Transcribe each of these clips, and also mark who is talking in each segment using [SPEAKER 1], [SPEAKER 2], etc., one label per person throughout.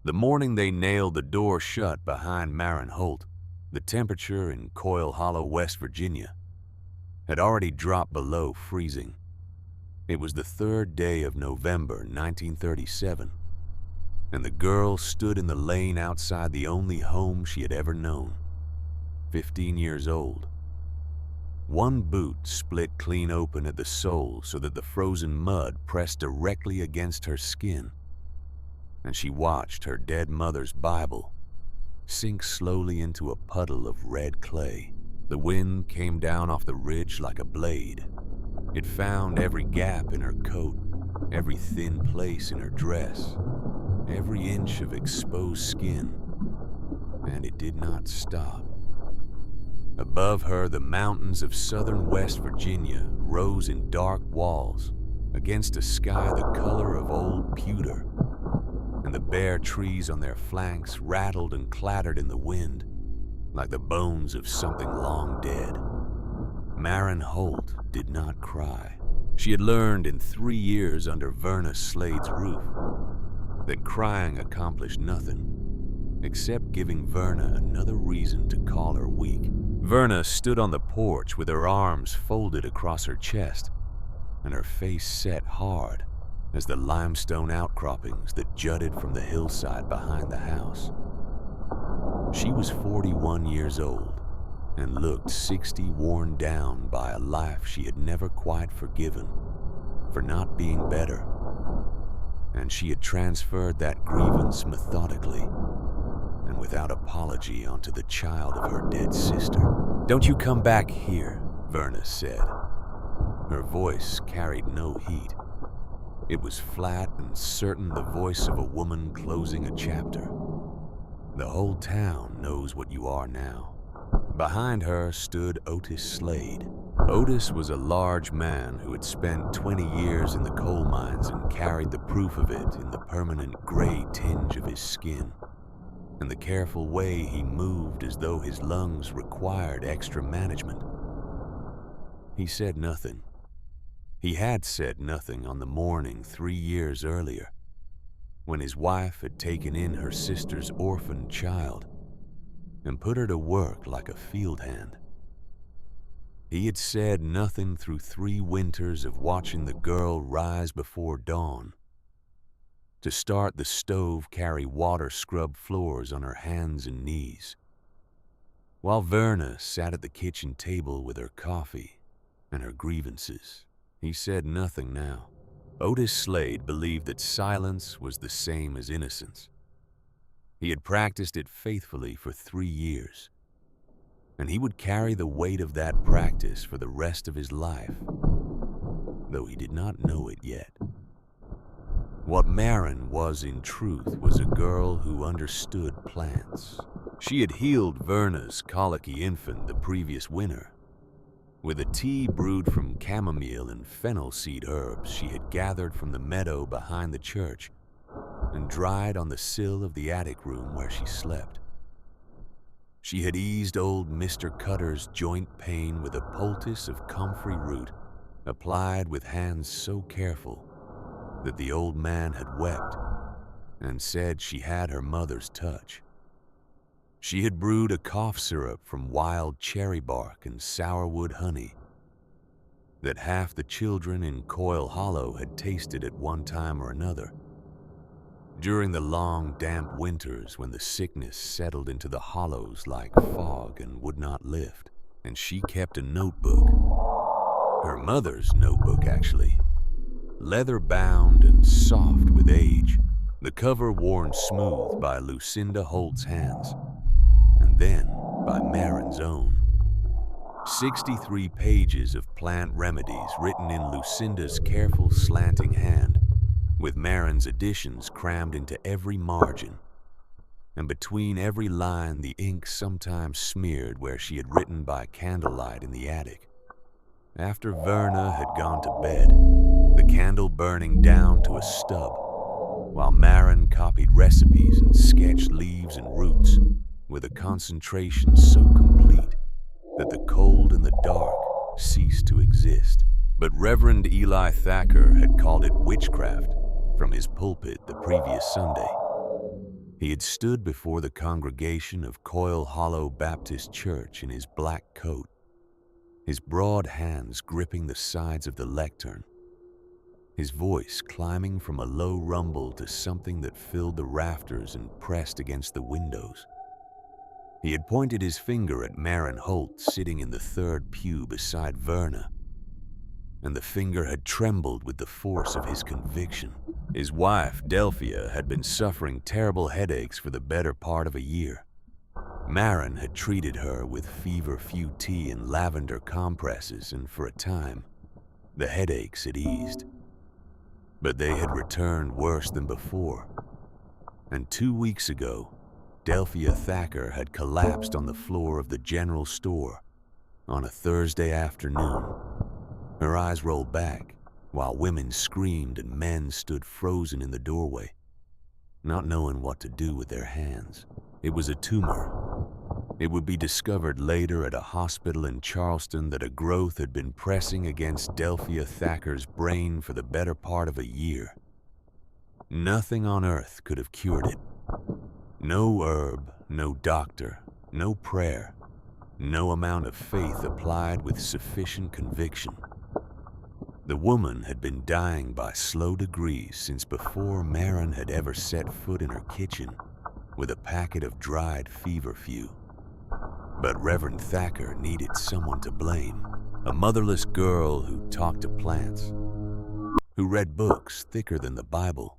[SPEAKER 1] The morning they nailed the door shut behind Maren Holt, the temperature in Coyle Hollow, West Virginia, had already dropped below freezing. It was the 3rd day of November 1937, and the girl stood in the lane outside the only home she had ever known, 15 years old. One boot split clean open at the sole so that the frozen mud pressed directly against her skin, and she watched her dead mother's Bible sink slowly into a puddle of red clay. The wind came down off the ridge like a blade. It found every gap in her coat, every thin place in her dress, every inch of exposed skin, and it did not stop. Above her, the mountains of southern West Virginia rose in dark walls against a sky the color of old pewter, and the bare trees on their flanks rattled and clattered in the wind like the bones of something long dead. Maren Holt did not cry. She had learned in 3 years under Verna Slade's roof that crying accomplished nothing except giving Verna another reason to call her weak. Verna stood on the porch with her arms folded across her chest and her face set hard as the limestone outcroppings that jutted from the hillside behind the house. She was 41 years old and looked 60, worn down by a life she had never quite forgiven for not being better. And she had transferred that grievance methodically and without apology onto the child of her dead sister. "Don't you come back here," Verna said. Her voice carried no heat. It was flat and certain, the voice of a woman closing a chapter. "The whole town knows what you are now." Behind her stood Otis Slade. Otis was a large man who had spent 20 years in the coal mines and carried the proof of it in the permanent gray tinge of his skin, and the careful way he moved as though his lungs required extra management. He said nothing. He had said nothing on the morning 3 years earlier, when his wife had taken in her sister's orphaned child and put her to work like a field hand. He had said nothing through 3 winters of watching the girl rise before dawn, to start the stove carry water-scrubbed floors on her hands and knees, while Verna sat at the kitchen table with her coffee and her grievances. He said nothing now. Otis Slade believed that silence was the same as innocence. He had practiced it faithfully for 3 years, and he would carry the weight of that practice for the rest of his life, though he did not know it yet. What Maren was in truth was a girl who understood plants. She had healed Verna's colicky infant the previous winter with a tea brewed from chamomile and fennel seed herbs she had gathered from the meadow behind the church and dried on the sill of the attic room where she slept. She had eased old Mr. Cutter's joint pain with a poultice of comfrey root applied with hands so careful that the old man had wept and said she had her mother's touch. She had brewed a cough syrup from wild cherry bark and sourwood honey that half the children in Coyle Hollow had tasted at one time or another. During the long, damp winters when the sickness settled into the hollows like fog and would not lift, and she kept a notebook. Her mother's notebook, actually. Leather-bound and soft with age, the cover worn smooth by Lucinda Holt's hands, and then by Maren's own. 63 pages of plant remedies written in Lucinda's careful slanting hand, with Maren's additions crammed into every margin, and between every line the ink sometimes smeared where she had written by candlelight in the attic. After Verna had gone to bed, the candle burning down to a stub, while Maren copied recipes and sketched leaves and roots with a concentration so complete that the cold and the dark ceased to exist. But Reverend Eli Thacker had called it witchcraft from his pulpit the previous Sunday. He had stood before the congregation of Coyle Hollow Baptist Church in his black coat, his broad hands gripping the sides of the lectern, his voice climbing from a low rumble to something that filled the rafters and pressed against the windows. He had pointed his finger at Maren Holt sitting in the third pew beside Verna, and the finger had trembled with the force of his conviction. His wife, Delphia, had been suffering terrible headaches for the better part of a year. Maren had treated her with fever-few tea and lavender compresses, and for a time, the headaches had eased. But they had returned worse than before. And 2 weeks ago, Delphia Thacker had collapsed on the floor of the general store on a Thursday afternoon. Her eyes rolled back, while women screamed and men stood frozen in the doorway, not knowing what to do with their hands. It was a tumor. It would be discovered later at a hospital in Charleston that a growth had been pressing against Delphia Thacker's brain for the better part of a year. Nothing on earth could have cured it. No herb, no doctor, no prayer, no amount of faith applied with sufficient conviction. The woman had been dying by slow degrees since before Maren had ever set foot in her kitchen with a packet of dried feverfew. But Reverend Thacker needed someone to blame, a motherless girl who talked to plants, who read books thicker than the Bible,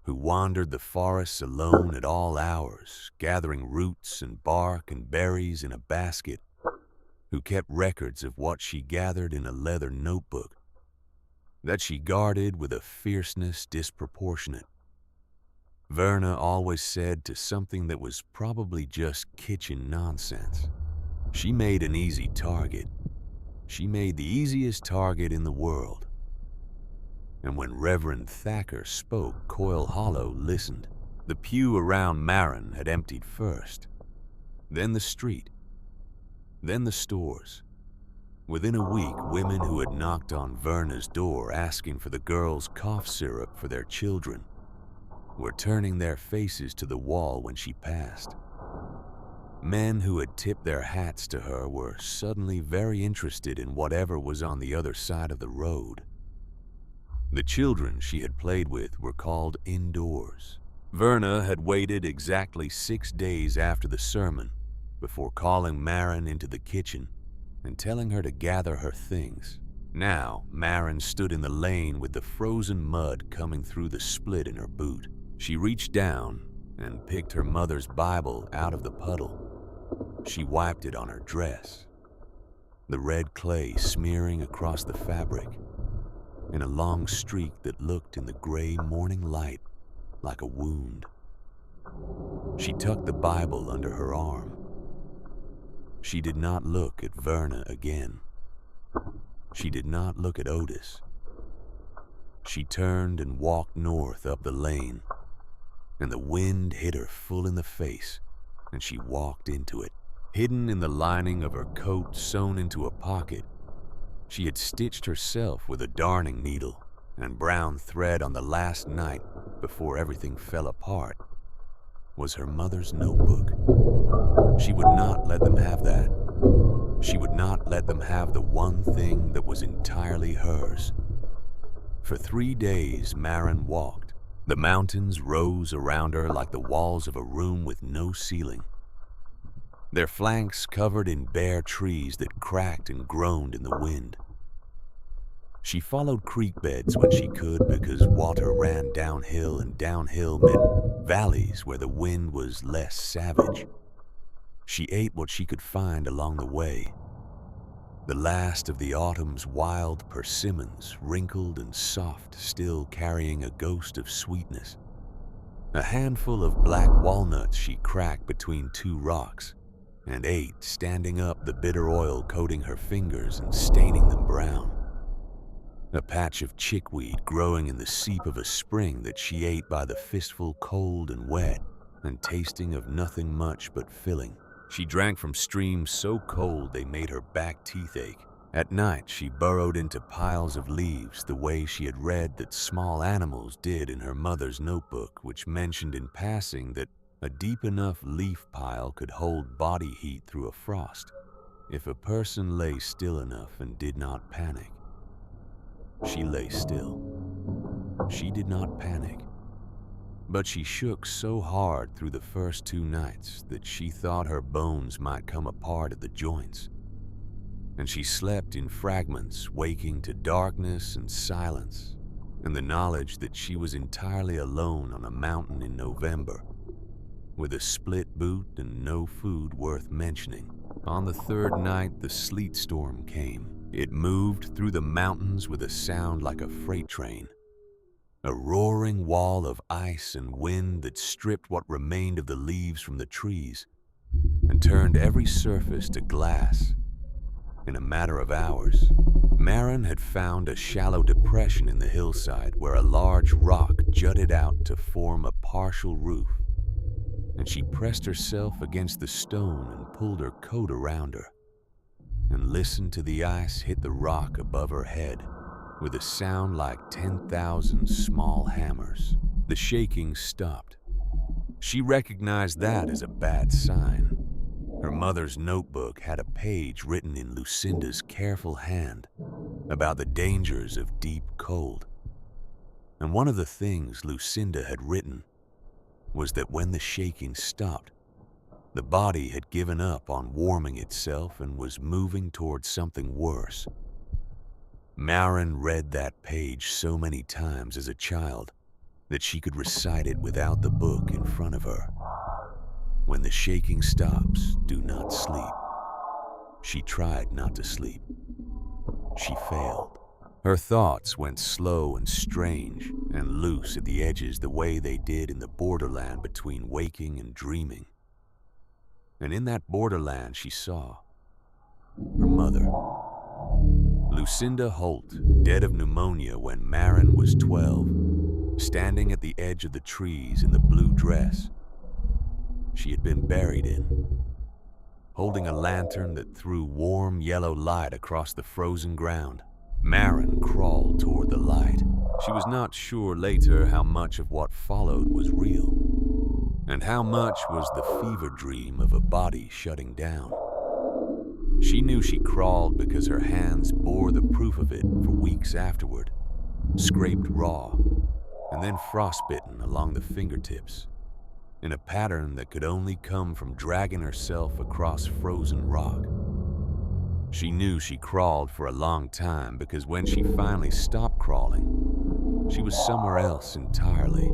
[SPEAKER 1] who wandered the forests alone at all hours, gathering roots and bark and berries in a basket, who kept records of what she gathered in a leather notebook that she guarded with a fierceness disproportionate. Verna always said to something that was probably just kitchen nonsense. She made an easy target. She made the easiest target in the world. And when Reverend Thacker spoke, Coyle Hollow listened. The pew around Maren had emptied first, then the street, then the stores. Within a week, women who had knocked on Verna's door asking for the girls' cough syrup for their children were turning their faces to the wall when she passed. Men who had tipped their hats to her were suddenly very interested in whatever was on the other side of the road. The children she had played with were called indoors. Verna had waited exactly 6 days after the sermon before calling Maren into the kitchen and telling her to gather her things. Now, Maren stood in the lane with the frozen mud coming through the split in her boot. She reached down and picked her mother's Bible out of the puddle. She wiped it on her dress, the red clay smearing across the fabric in a long streak that looked in the gray morning light like a wound. She tucked the Bible under her arm. She did not look at Verna again. She did not look at Otis. She turned and walked north up the lane, and the wind hit her full in the face, and she walked into it. Hidden in the lining of her coat sewn into a pocket, she had stitched herself with a darning needle and brown thread on the last night before everything fell apart was her mother's notebook. She would not let them have that. She would not let them have the one thing that was entirely hers. For 3 days, Maren walked. The mountains rose around her like the walls of a room with no ceiling, their flanks covered in bare trees that cracked and groaned in the wind. She followed creek beds when she could because water ran downhill, and downhill meant valleys where the wind was less savage. She ate what she could find along the way. The last of the autumn's wild persimmons, wrinkled and soft, still carrying a ghost of sweetness. A handful of black walnuts she cracked between 2 rocks and ate, standing up, the bitter oil coating her fingers and staining them brown. A patch of chickweed growing in the seep of a spring that she ate by the fistful, cold and wet, and tasting of nothing much but filling. She drank from streams so cold they made her back teeth ache. At night, she burrowed into piles of leaves the way she had read that small animals did in her mother's notebook, which mentioned in passing that a deep enough leaf pile could hold body heat through a frost if a person lay still enough and did not panic. She lay still. She did not panic. But she shook so hard through the first 2 nights that she thought her bones might come apart at the joints. And she slept in fragments, waking to darkness and silence, and the knowledge that she was entirely alone on a mountain in November, with a split boot and no food worth mentioning. On the 3rd night, the sleet storm came. It moved through the mountains with a sound like a freight train, a roaring wall of ice and wind that stripped what remained of the leaves from the trees and turned every surface to glass. In a matter of hours, Maren had found a shallow depression in the hillside where a large rock jutted out to form a partial roof, and she pressed herself against the stone and pulled her coat around her and listened to the ice hit the rock above her head with a sound like 10,000 small hammers. The shaking stopped. She recognized that as a bad sign. Her mother's notebook had a page written in Lucinda's careful hand about the dangers of deep cold. And one of the things Lucinda had written was that when the shaking stopped, the body had given up on warming itself and was moving towards something worse. Maren read that page so many times as a child that she could recite it without the book in front of her. When the shaking stops, do not sleep. She tried not to sleep. She failed. Her thoughts went slow and strange and loose at the edges the way they did in the borderland between waking and dreaming. And in that borderland she saw her mother. Lucinda Holt, dead of pneumonia when Maren was 12, standing at the edge of the trees in the blue dress she had been buried in, holding a lantern that threw warm yellow light across the frozen ground. Maren crawled toward the light. She was not sure later how much of what followed was real, and how much was the fever dream of a body shutting down. She knew she crawled because her hands bore the proof of it for weeks afterward, scraped raw, and then frostbitten along the fingertips, in a pattern that could only come from dragging herself across frozen rock. She knew she crawled for a long time because when she finally stopped crawling, she was somewhere else entirely,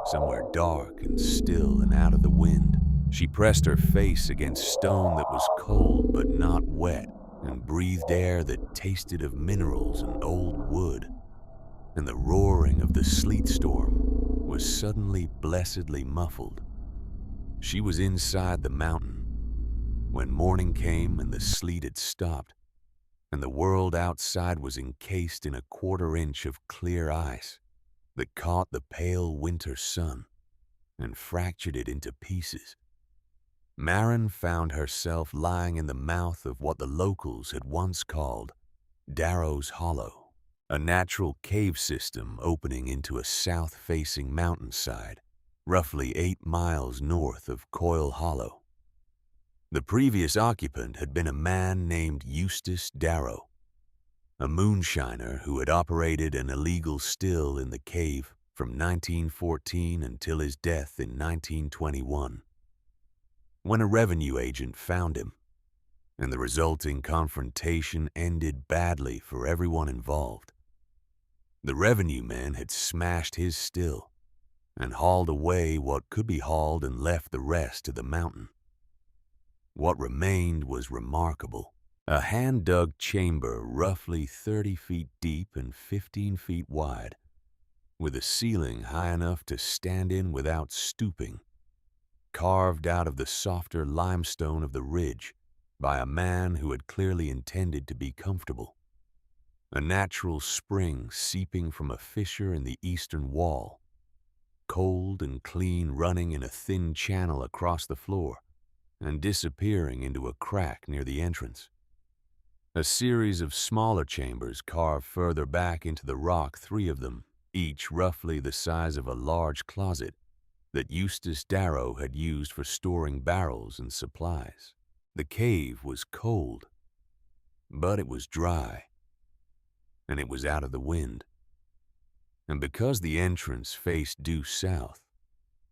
[SPEAKER 1] somewhere dark and still and out of the wind. She pressed her face against stone that was cold but not wet and breathed air that tasted of minerals and old wood, and the roaring of the sleet storm was suddenly blessedly muffled. She was inside the mountain when morning came and the sleet had stopped, and the world outside was encased in a 1/4 inch of clear ice that caught the pale winter sun and fractured it into pieces. Maren found herself lying in the mouth of what the locals had once called Darrow's Hollow, a natural cave system opening into a south-facing mountainside, roughly 8 miles north of Coyle Hollow. The previous occupant had been a man named Eustace Darrow, a moonshiner who had operated an illegal still in the cave from 1914 until his death in 1921, when a revenue agent found him, and the resulting confrontation ended badly for everyone involved. The revenue man had smashed his still and hauled away what could be hauled and left the rest to the mountain. What remained was remarkable. A hand-dug chamber roughly 30 feet deep and 15 feet wide, with a ceiling high enough to stand in without stooping, carved out of the softer limestone of the ridge by a man who had clearly intended to be comfortable. A natural spring seeping from a fissure in the eastern wall, cold and clean, running in a thin channel across the floor and disappearing into a crack near the entrance. A series of smaller chambers carved further back into the rock, 3 of them, each roughly the size of a large closet that Eustace Darrow had used for storing barrels and supplies. The cave was cold, but it was dry, and it was out of the wind. And because the entrance faced due south,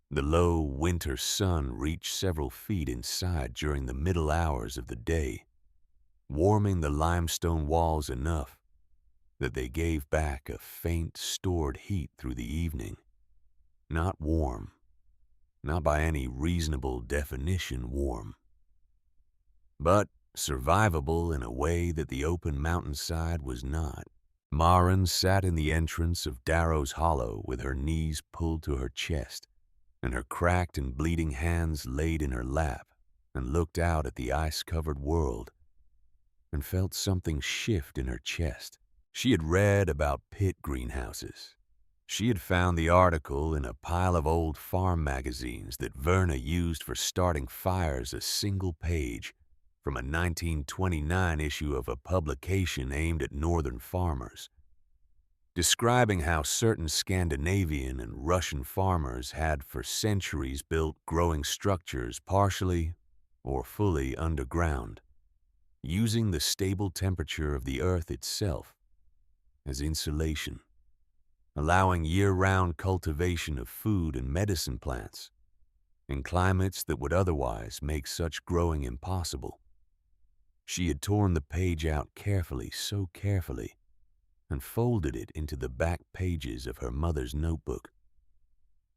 [SPEAKER 1] the low winter sun reached several feet inside during the middle hours of the day, warming the limestone walls enough that they gave back a faint, stored heat through the evening. Not warm, not by any reasonable definition warm, but survivable in a way that the open mountainside was not. Maren sat in the entrance of Darrow's Hollow with her knees pulled to her chest and her cracked and bleeding hands laid in her lap, and looked out at the ice-covered world and felt something shift in her chest. She had read about pit greenhouses. She had found the article in a pile of old farm magazines that Verna used for starting fires, a single page from a 1929 issue of a publication aimed at northern farmers, describing how certain Scandinavian and Russian farmers had for centuries built growing structures partially or fully underground, using the stable temperature of the earth itself as insulation, allowing year-round cultivation of food and medicine plants in climates that would otherwise make such growing impossible. She had torn the page out carefully, so carefully, and folded it into the back pages of her mother's notebook,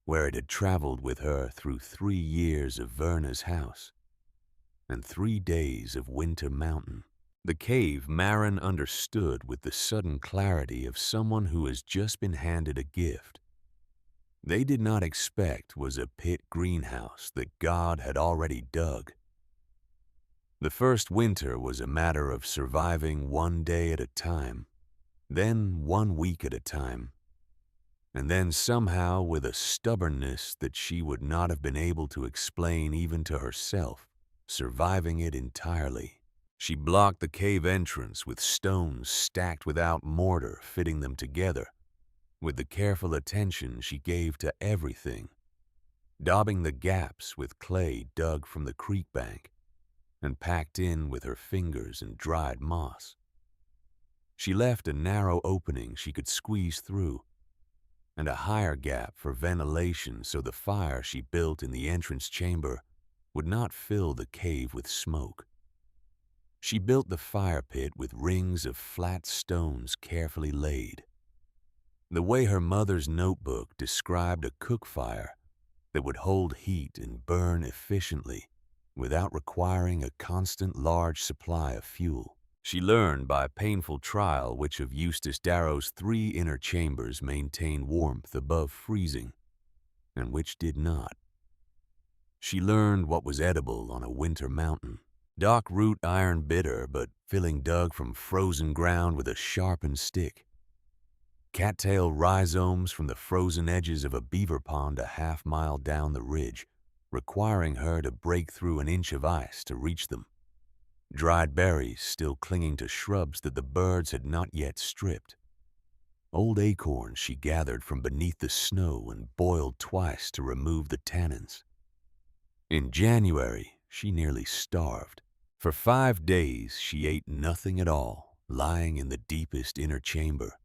[SPEAKER 1] where it had traveled with her through 3 years of Verna's house and 3 days of Winter Mountain. The cave Maren understood with the sudden clarity of someone who has just been handed a gift they did not expect was a pit greenhouse that God had already dug. The first winter was a matter of surviving 1 day at a time, then 1 week at a time, and then somehow, with a stubbornness that she would not have been able to explain even to herself, surviving it entirely. She blocked the cave entrance with stones stacked without mortar fitting them together, with the careful attention she gave to everything, daubing the gaps with clay dug from the creek bank and packed in with her fingers and dried moss. She left a narrow opening she could squeeze through, and a higher gap for ventilation so the fire she built in the entrance chamber would not fill the cave with smoke. She built the fire pit with rings of flat stones carefully laid, the way her mother's notebook described a cook fire that would hold heat and burn efficiently without requiring a constant large supply of fuel. She learned by painful trial which of Eustace Darrow's 3 inner chambers maintained warmth above freezing, and which did not. She learned what was edible on a winter mountain. Dock root iron bitter, but filling dug from frozen ground with a sharpened stick. Cattail rhizomes from the frozen edges of a beaver pond a half-mile down the ridge, requiring her to break through an inch of ice to reach them. Dried berries still clinging to shrubs that the birds had not yet stripped. Old acorns she gathered from beneath the snow and boiled twice to remove the tannins. In January, she nearly starved. For 5 days she ate nothing at all, lying in the deepest inner chamber,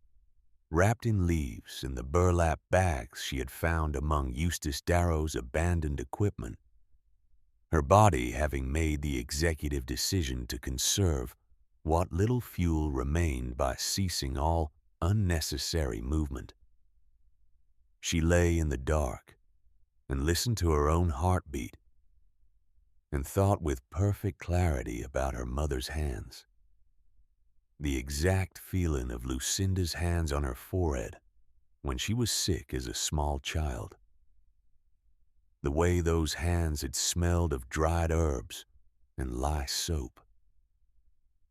[SPEAKER 1] wrapped in leaves in the burlap bags she had found among Eustace Darrow's abandoned equipment, her body having made the executive decision to conserve what little fuel remained by ceasing all unnecessary movement. She lay in the dark and listened to her own heartbeat and thought with perfect clarity about her mother's hands. The exact feeling of Lucinda's hands on her forehead when she was sick as a small child. The way those hands had smelled of dried herbs and lye soap.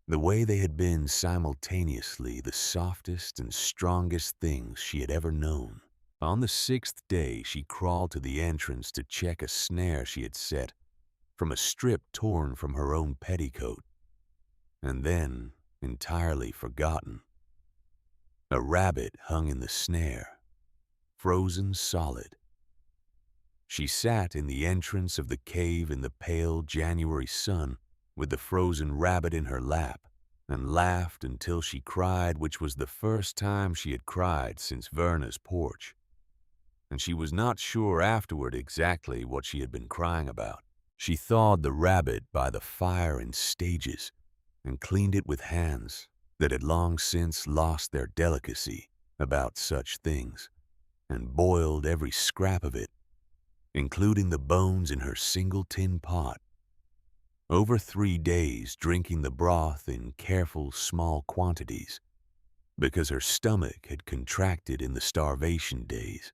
[SPEAKER 1] The way they had been simultaneously the softest and strongest things she had ever known. On the 6th day, she crawled to the entrance to check a snare she had set from a strip torn from her own petticoat. And then, entirely forgotten. A rabbit hung in the snare, frozen solid. She sat in the entrance of the cave in the pale January sun with the frozen rabbit in her lap and laughed until she cried, which was the first time she had cried since Verna's porch. And she was not sure afterward exactly what she had been crying about. She thawed the rabbit by the fire in stages and cleaned it with hands that had long since lost their delicacy about such things, and boiled every scrap of it, including the bones in her single tin pot. Over 3 days, drinking the broth in careful small quantities, because her stomach had contracted in the starvation days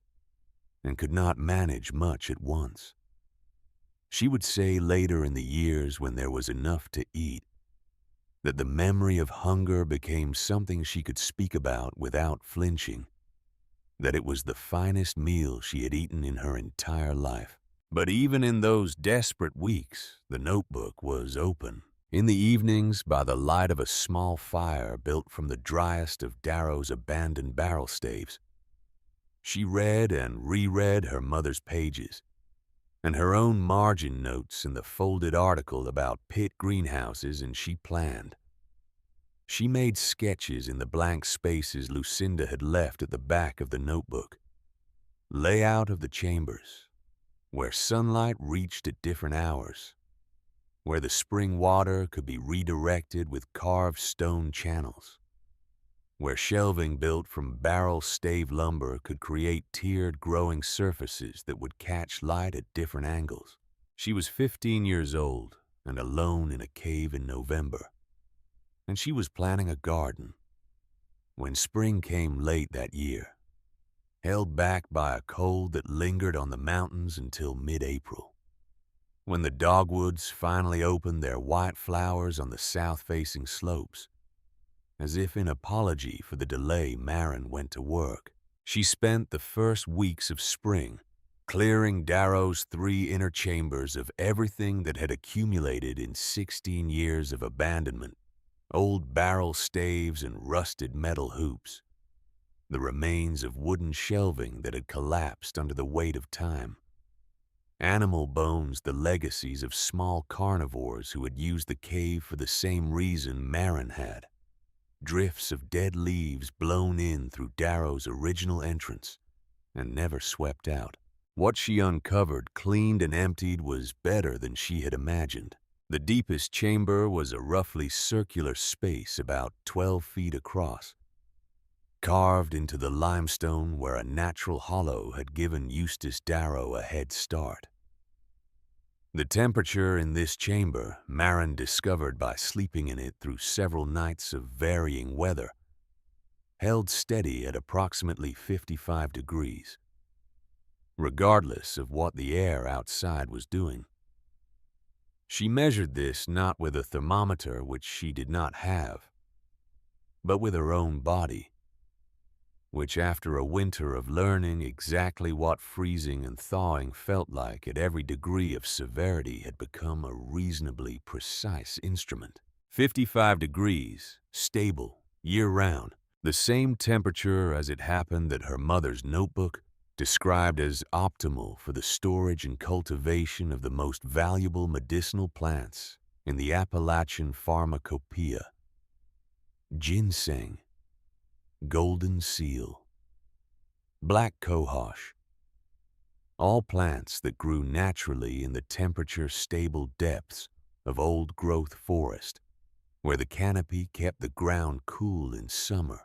[SPEAKER 1] and could not manage much at once. She would say later in the years when there was enough to eat that the memory of hunger became something she could speak about without flinching, that it was the finest meal she had eaten in her entire life. But even in those desperate weeks, the notebook was open. In the evenings, by the light of a small fire built from the driest of Darrow's abandoned barrel staves, she read and reread her mother's pages, and her own margin notes in the folded article about pit greenhouses, and she planned. She made sketches in the blank spaces Lucinda had left at the back of the notebook. Layout of the chambers, where sunlight reached at different hours, where the spring water could be redirected with carved stone channels, where shelving built from barrel stave lumber could create tiered growing surfaces that would catch light at different angles. She was 15 years old and alone in a cave in November, and she was planning a garden when spring came late that year, held back by a cold that lingered on the mountains until mid-April. When the dogwoods finally opened their white flowers on the south-facing slopes, as if in apology for the delay, Marin went to work. She spent the first weeks of spring clearing Darrow's 3 inner chambers of everything that had accumulated in 16 years of abandonment: old barrel staves and rusted metal hoops, the remains of wooden shelving that had collapsed under the weight of time, animal bones, the legacies of small carnivores who had used the cave for the same reason Marin had, drifts of dead leaves blown in through Darrow's original entrance and never swept out. What she uncovered, cleaned and emptied, was better than she had imagined. The deepest chamber was a roughly circular space about 12 feet across, carved into the limestone where a natural hollow had given Eustace Darrow a head start. The temperature in this chamber, Marin discovered by sleeping in it through several nights of varying weather, held steady at approximately 55 degrees, regardless of what the air outside was doing. She measured this not with a thermometer, which she did not have, but with her own body, which after a winter of learning exactly what freezing and thawing felt like at every degree of severity had become a reasonably precise instrument. 55 degrees, stable, year-round, the same temperature as it happened that her mother's notebook described as optimal for the storage and cultivation of the most valuable medicinal plants in the Appalachian pharmacopoeia: ginseng, golden seal, black cohosh, all plants that grew naturally in the temperature-stable depths of old-growth forest, where the canopy kept the ground cool in summer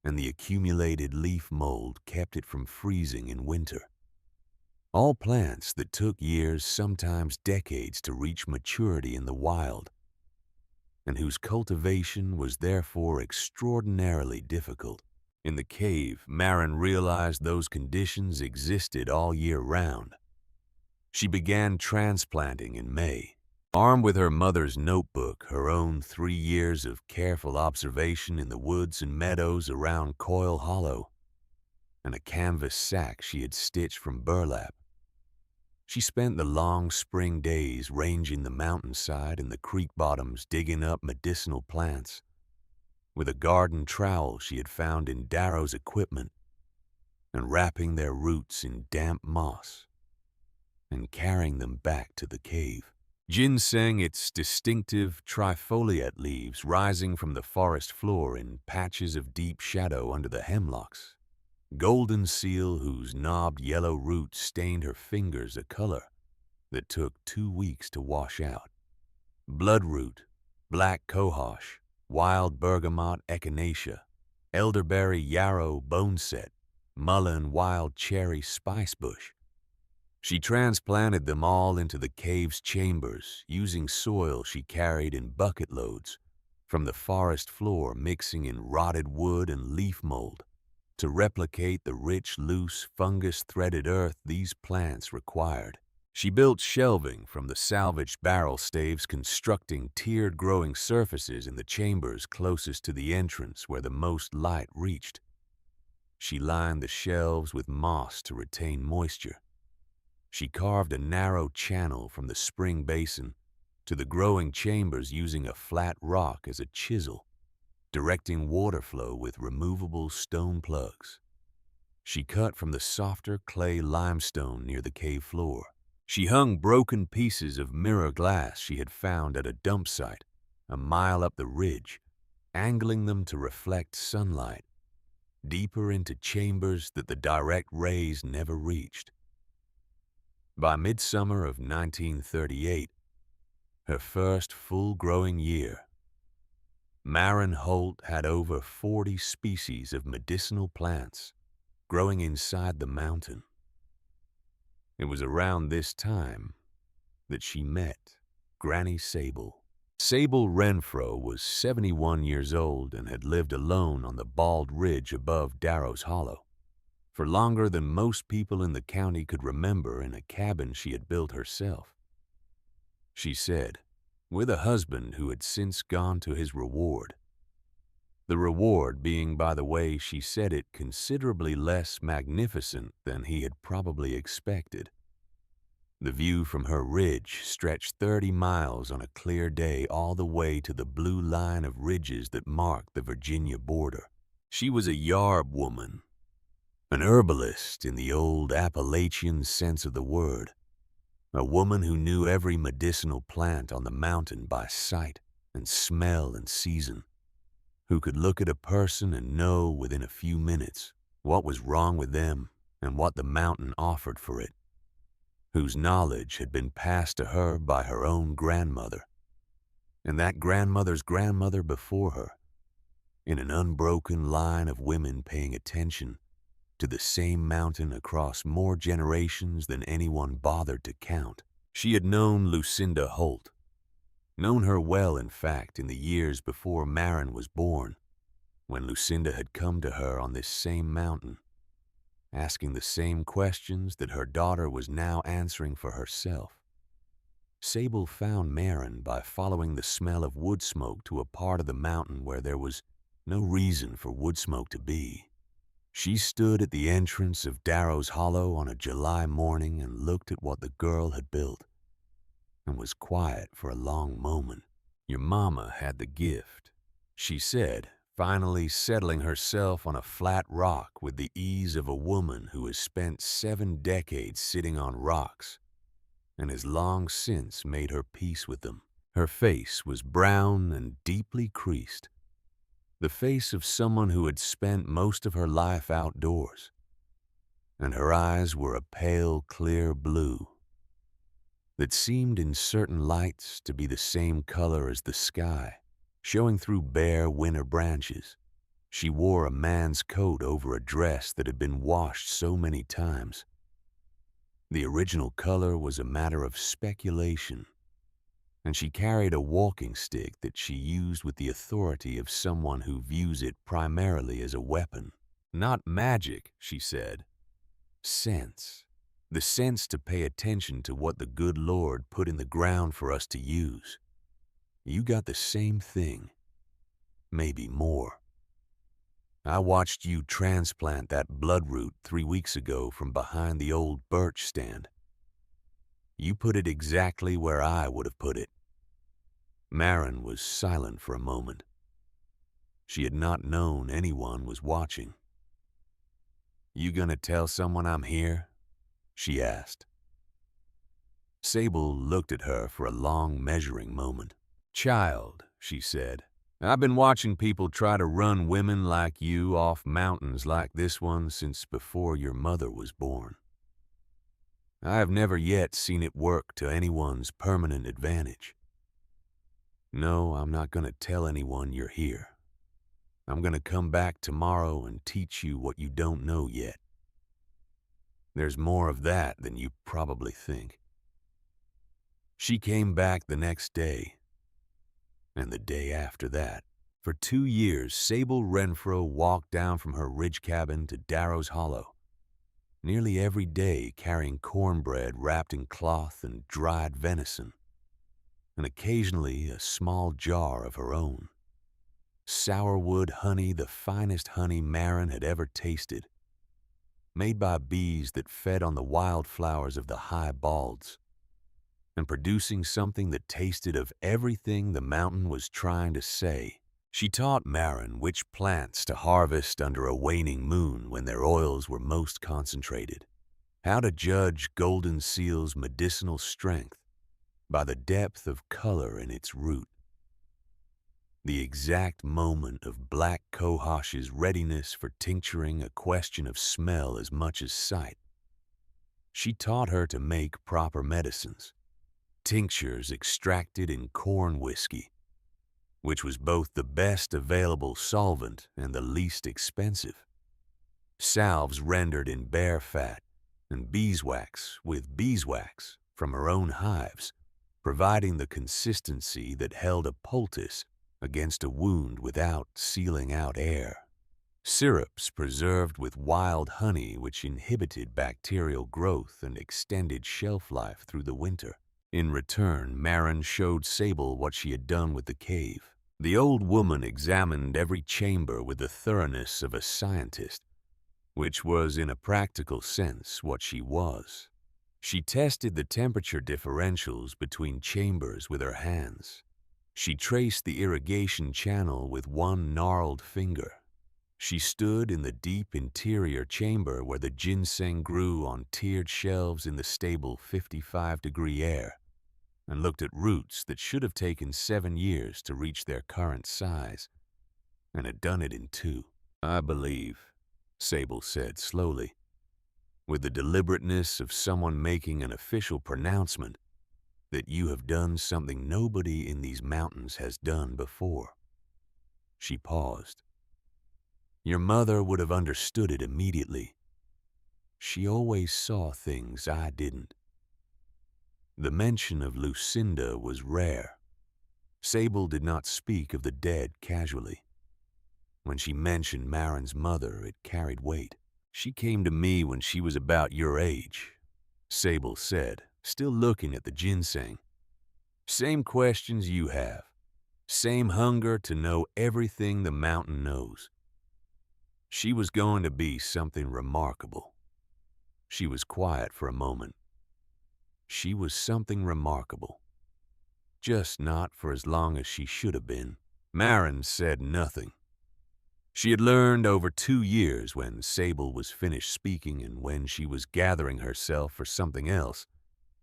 [SPEAKER 1] and the accumulated leaf mold kept it from freezing in winter. All plants that took years, sometimes decades, to reach maturity in the wild, and whose cultivation was therefore extraordinarily difficult. In the cave, Marin realized those conditions existed all year round. She began transplanting in May. Armed with her mother's notebook, her own 3 years of careful observation in the woods and meadows around Coyle Hollow, and a canvas sack she had stitched from burlap, she spent the long spring days ranging the mountainside and the creek bottoms digging up medicinal plants with a garden trowel she had found in Darrow's equipment, and wrapping their roots in damp moss and carrying them back to the cave. Ginseng, its distinctive trifoliate leaves rising from the forest floor in patches of deep shadow under the hemlocks. Golden seal, whose knobbed yellow roots stained her fingers a color that took 2 weeks to wash out. Bloodroot, black cohosh, wild bergamot echinacea, elderberry yarrow boneset, mullein wild cherry spicebush. She transplanted them all into the cave's chambers, using soil she carried in bucket loads from the forest floor, mixing in rotted wood and leaf mold to replicate the rich, loose, fungus-threaded earth these plants required. She built shelving from the salvaged barrel staves, constructing tiered growing surfaces in the chambers closest to the entrance where the most light reached. She lined the shelves with moss to retain moisture. She carved a narrow channel from the spring basin to the growing chambers using a flat rock as a chisel, directing water flow with removable stone plugs. She cut from the softer clay limestone near the cave floor. She hung broken pieces of mirror glass she had found at a dump site a mile up the ridge, angling them to reflect sunlight deeper into chambers that the direct rays never reached. By midsummer of 1938, her first full-growing year, Maren Holt had over 40 species of medicinal plants growing inside the mountain. It was around this time that she met Granny Sable. Sable Renfro was 71 years old and had lived alone on the bald ridge above Darrow's Hollow for longer than most people in the county could remember, in a cabin she had built herself. She said, with a husband who had since gone to his reward. The reward being, by the way she said it, considerably less magnificent than he had probably expected. The view from her ridge stretched 30 miles on a clear day all the way to the blue line of ridges that marked the Virginia border. She was a Yarb woman, an herbalist in the old Appalachian sense of the word, a woman who knew every medicinal plant on the mountain by sight and smell and season, who could look at a person and know within a few minutes what was wrong with them and what the mountain offered for it, whose knowledge had been passed to her by her own grandmother, and that grandmother's grandmother before her, in an unbroken line of women paying attention to the same mountain across more generations than anyone bothered to count. She had known Lucinda Holt, known her well, in fact, in the years before Maren was born, when Lucinda had come to her on this same mountain, asking the same questions that her daughter was now answering for herself. Sable found Maren by following the smell of wood smoke to a part of the mountain where there was no reason for wood smoke to be. She stood at the entrance of Darrow's Hollow on a July morning and looked at what the girl had built, and was quiet for a long moment. "Your mama had the gift," she said, finally settling herself on a flat rock with the ease of a woman who has spent 7 decades sitting on rocks and has long since made her peace with them. Her face was brown and deeply creased, the face of someone who had spent most of her life outdoors, and her eyes were a pale, clear blue that seemed in certain lights to be the same color as the sky, showing through bare winter branches. She wore a man's coat over a dress that had been washed so many times. The original color was a matter of speculation, and she carried a walking stick that she used with the authority of someone who views it primarily as a weapon. "Not magic," she said. "Sense. The sense to pay attention to what the good Lord put in the ground for us to use. You got the same thing, maybe more. I watched you transplant that bloodroot 3 weeks ago from behind the old birch stand. You put it exactly where I would have put it." Maren was silent for a moment. She had not known anyone was watching. "You gonna tell someone I'm here?" she asked. Sable looked at her for a long measuring moment. "Child," she said, "I've been watching people try to run women like you off mountains like this one since before your mother was born. I have never yet seen it work to anyone's permanent advantage. No, I'm not going to tell anyone you're here. I'm going to come back tomorrow and teach you what you don't know yet. There's more of that than you probably think." She came back the next day, and the day after that. For 2 years, Sable Renfro walked down from her ridge cabin to Darrow's Hollow, nearly every day carrying cornbread wrapped in cloth and dried venison, and occasionally a small jar of her own. Sourwood honey, the finest honey Marin had ever tasted, made by bees that fed on the wildflowers of the high balds, and producing something that tasted of everything the mountain was trying to say. She taught Marin which plants to harvest under a waning moon when their oils were most concentrated, how to judge golden seal's medicinal strength by the depth of color in its root, the exact moment of black cohosh's readiness for tincturing a question of smell as much as sight. She taught her to make proper medicines, tinctures extracted in corn whiskey, which was both the best available solvent and the least expensive, salves rendered in bear fat, and beeswax with beeswax from her own hives, providing the consistency that held a poultice against a wound without sealing out air. Syrups preserved with wild honey which inhibited bacterial growth and extended shelf life through the winter. In return, Marin showed Sable what she had done with the cave. The old woman examined every chamber with the thoroughness of a scientist, which was in a practical sense what she was. She tested the temperature differentials between chambers with her hands. She traced the irrigation channel with one gnarled finger. She stood in the deep interior chamber where the ginseng grew on tiered shelves in the stable 55-degree air, and looked at roots that should have taken 7 years to reach their current size, and had done it in 2. "I believe," Sable said slowly, with the deliberateness of someone making an official pronouncement, "that you have done something nobody in these mountains has done before." She paused. "Your mother would have understood it immediately. She always saw things I didn't." The mention of Lucinda was rare. Sable did not speak of the dead casually. When she mentioned Marin's mother, it carried weight. "She came to me when she was about your age," Sable said, still looking at the ginseng. "Same questions you have. Same hunger to know everything the mountain knows. She was going to be something remarkable." She was quiet for a moment. She was something remarkable. Just not for as long as she should have been. Marin said nothing. She had learned over 2 years when Sable was finished speaking and when she was gathering herself for something else,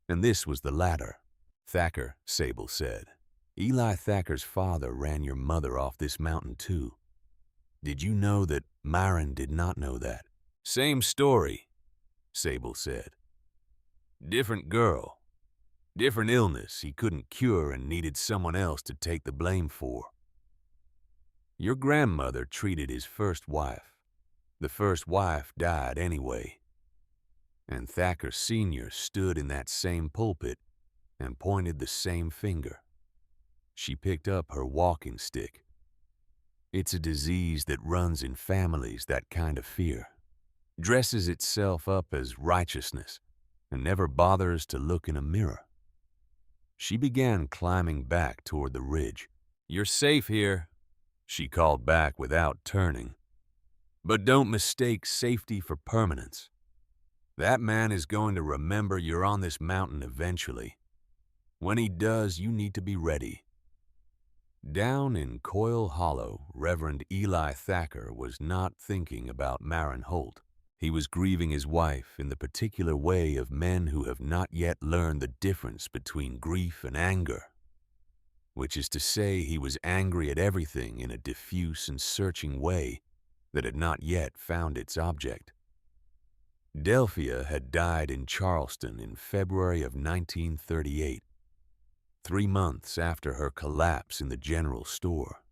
[SPEAKER 1] and this was the latter. "Thacker," Sable said. "Eli Thacker's father ran your mother off this mountain too. Did you know that Marin did not know that?" "Same story," Sable said. "Different girl. Different illness he couldn't cure and needed someone else to take the blame for. Your grandmother treated his first wife. The first wife died anyway. And Thacker Sr. stood in that same pulpit and pointed the same finger." She picked up her walking stick. "It's a disease that runs in families, that kind of fear. Dresses itself up as righteousness and never bothers to look in a mirror." She began climbing back toward the ridge. "You're safe here," she called back without turning. "But don't mistake safety for permanence. That man is going to remember you're on this mountain eventually. When he does, you need to be ready. Down in Coyle Hollow, Reverend Eli Thacker was not thinking about Marin Holt. He was grieving his wife in the particular way of men who have not yet learned the difference between grief and anger, which is to say he was angry at everything in a diffuse and searching way that had not yet found its object. Delphia had died in Charleston in February of 1938, 3 months after her collapse in the general store.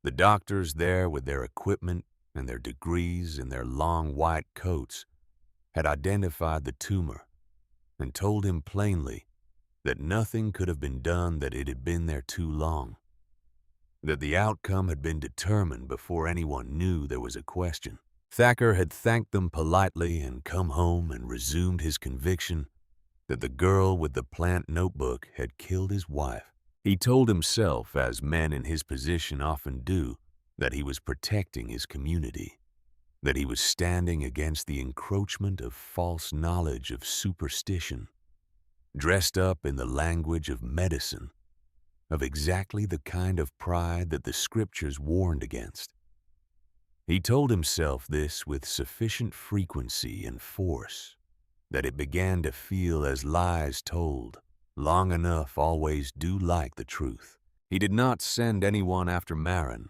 [SPEAKER 1] The doctors there, with their equipment and their degrees and their long white coats, had identified the tumor and told him plainly that nothing could have been done, that it had been there too long, that the outcome had been determined before anyone knew there was a question. Thacker had thanked them politely and come home and resumed his conviction that the girl with the plant notebook had killed his wife. He told himself, as men in his position often do, that he was protecting his community, that he was standing against the encroachment of false knowledge, of superstition, dressed up in the language of medicine, of exactly the kind of pride that the scriptures warned against. He told himself this with sufficient frequency and force that it began to feel as lies told long enough always do like the truth. He did not send anyone after Marin.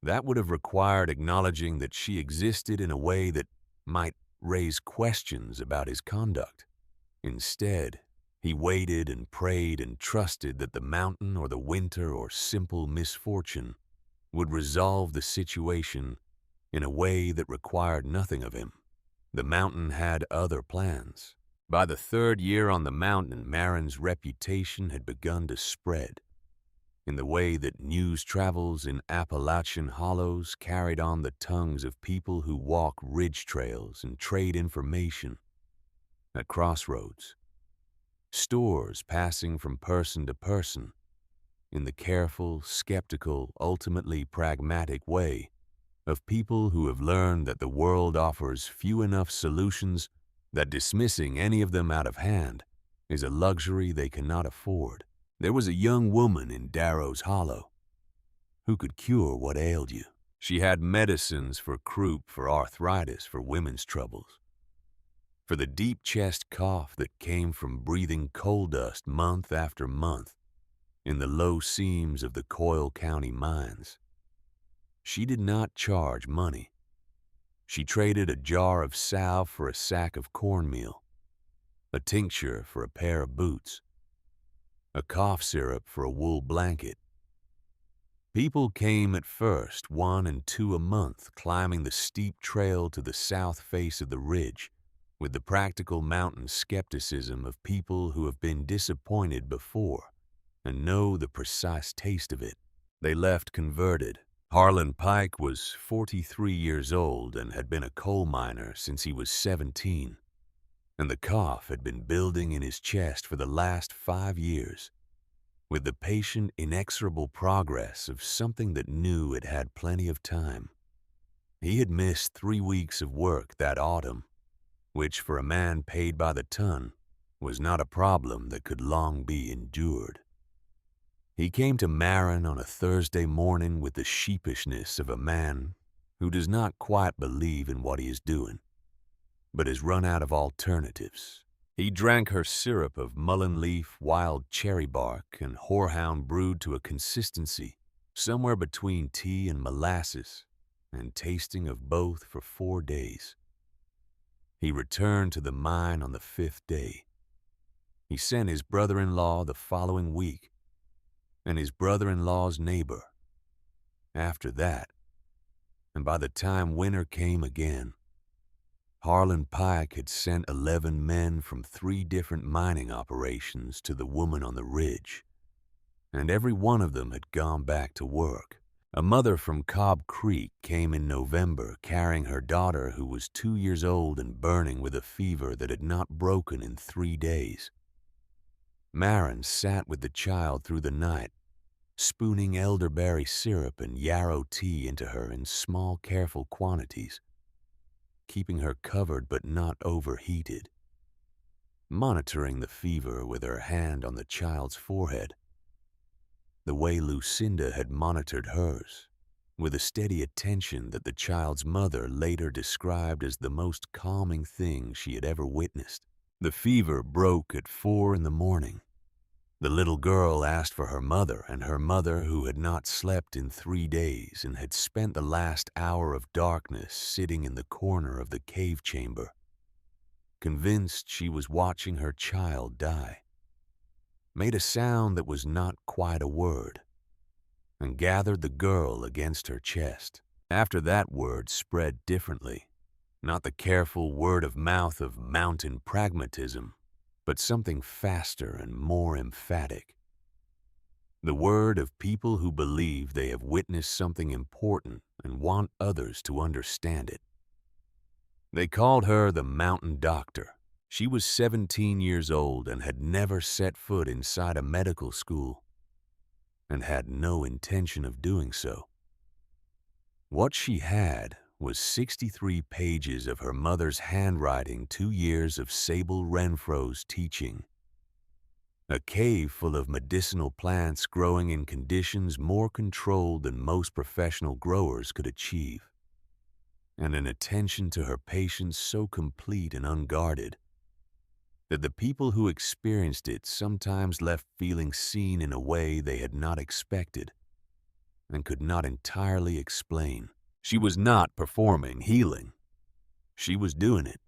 [SPEAKER 1] That would have required acknowledging that she existed in a way that might raise questions about his conduct. Instead, he waited and prayed and trusted that the mountain or the winter or simple misfortune would resolve the situation in a way that required nothing of him. The mountain had other plans. By the 3rd year on the mountain, Marin's reputation had begun to spread in the way that news travels in Appalachian hollows carried on the tongues of people who walk ridge trails and trade information at crossroads. Stores passing from person to person in the careful, skeptical, ultimately pragmatic way of people who have learned that the world offers few enough solutions that dismissing any of them out of hand is a luxury they cannot afford. There was a young woman in Darrow's Hollow who could cure what ailed you. She had medicines for croup, for arthritis, for women's troubles, for the deep chest cough that came from breathing coal dust month after month in the low seams of the Coyle County mines. She did not charge money. She traded a jar of salve for a sack of cornmeal, a tincture for a pair of boots, a cough syrup for a wool blanket. People came at first, 1 and 2 a month, climbing the steep trail to the south face of the ridge, with the practical mountain skepticism of people who have been disappointed before and know the precise taste of it. They left converted. Harlan Pike was 43 years old and had been a coal miner since he was 17, and the cough had been building in his chest for the last 5 years, with the patient, inexorable progress of something that knew it had plenty of time. He had missed 3 weeks of work that autumn, which for a man paid by the ton was not a problem that could long be endured. He came to Marin on a Thursday morning with the sheepishness of a man who does not quite believe in what he is doing, but has run out of alternatives. He drank her syrup of mullein leaf, wild cherry bark, and horehound brewed to a consistency somewhere between tea and molasses, and tasting of both for 4 days. He returned to the mine on the 5th day. He sent his brother-in-law the following week, and his brother-in-law's neighbor after that, and by the time winter came again, Harlan Pike had sent 11 men from 3 different mining operations to the woman on the ridge, and every one of them had gone back to work. A mother from Cobb Creek came in November carrying her daughter, who was 2 years old and burning with a fever that had not broken in 3 days. Marin sat with the child through the night, spooning elderberry syrup and yarrow tea into her in small, careful quantities, keeping her covered but not overheated, monitoring the fever with her hand on the child's forehead. the way Lucinda had monitored hers, with a steady attention that the child's mother later described as the most calming thing she had ever witnessed. The fever broke at 4 in the morning. The little girl asked for her mother, and her mother, who had not slept in 3 days and had spent the last hour of darkness sitting in the corner of the cave chamber, convinced she was watching her child die, made a sound that was not quite a word, and gathered the girl against her chest. After that word spread differently, not the careful word of mouth of mountain pragmatism, but something faster and more emphatic. The word of people who believe they have witnessed something important and want others to understand it. They called her the Mountain Doctor. She was 17 years old and had never set foot inside a medical school, and had no intention of doing so. What she had was 63 pages of her mother's handwriting, 2 years of Sable Renfro's teaching, a cave full of medicinal plants growing in conditions more controlled than most professional growers could achieve, and an attention to her patients so complete and unguarded that the people who experienced it sometimes left feeling seen in a way they had not expected and could not entirely explain. She was not performing healing. She was doing it.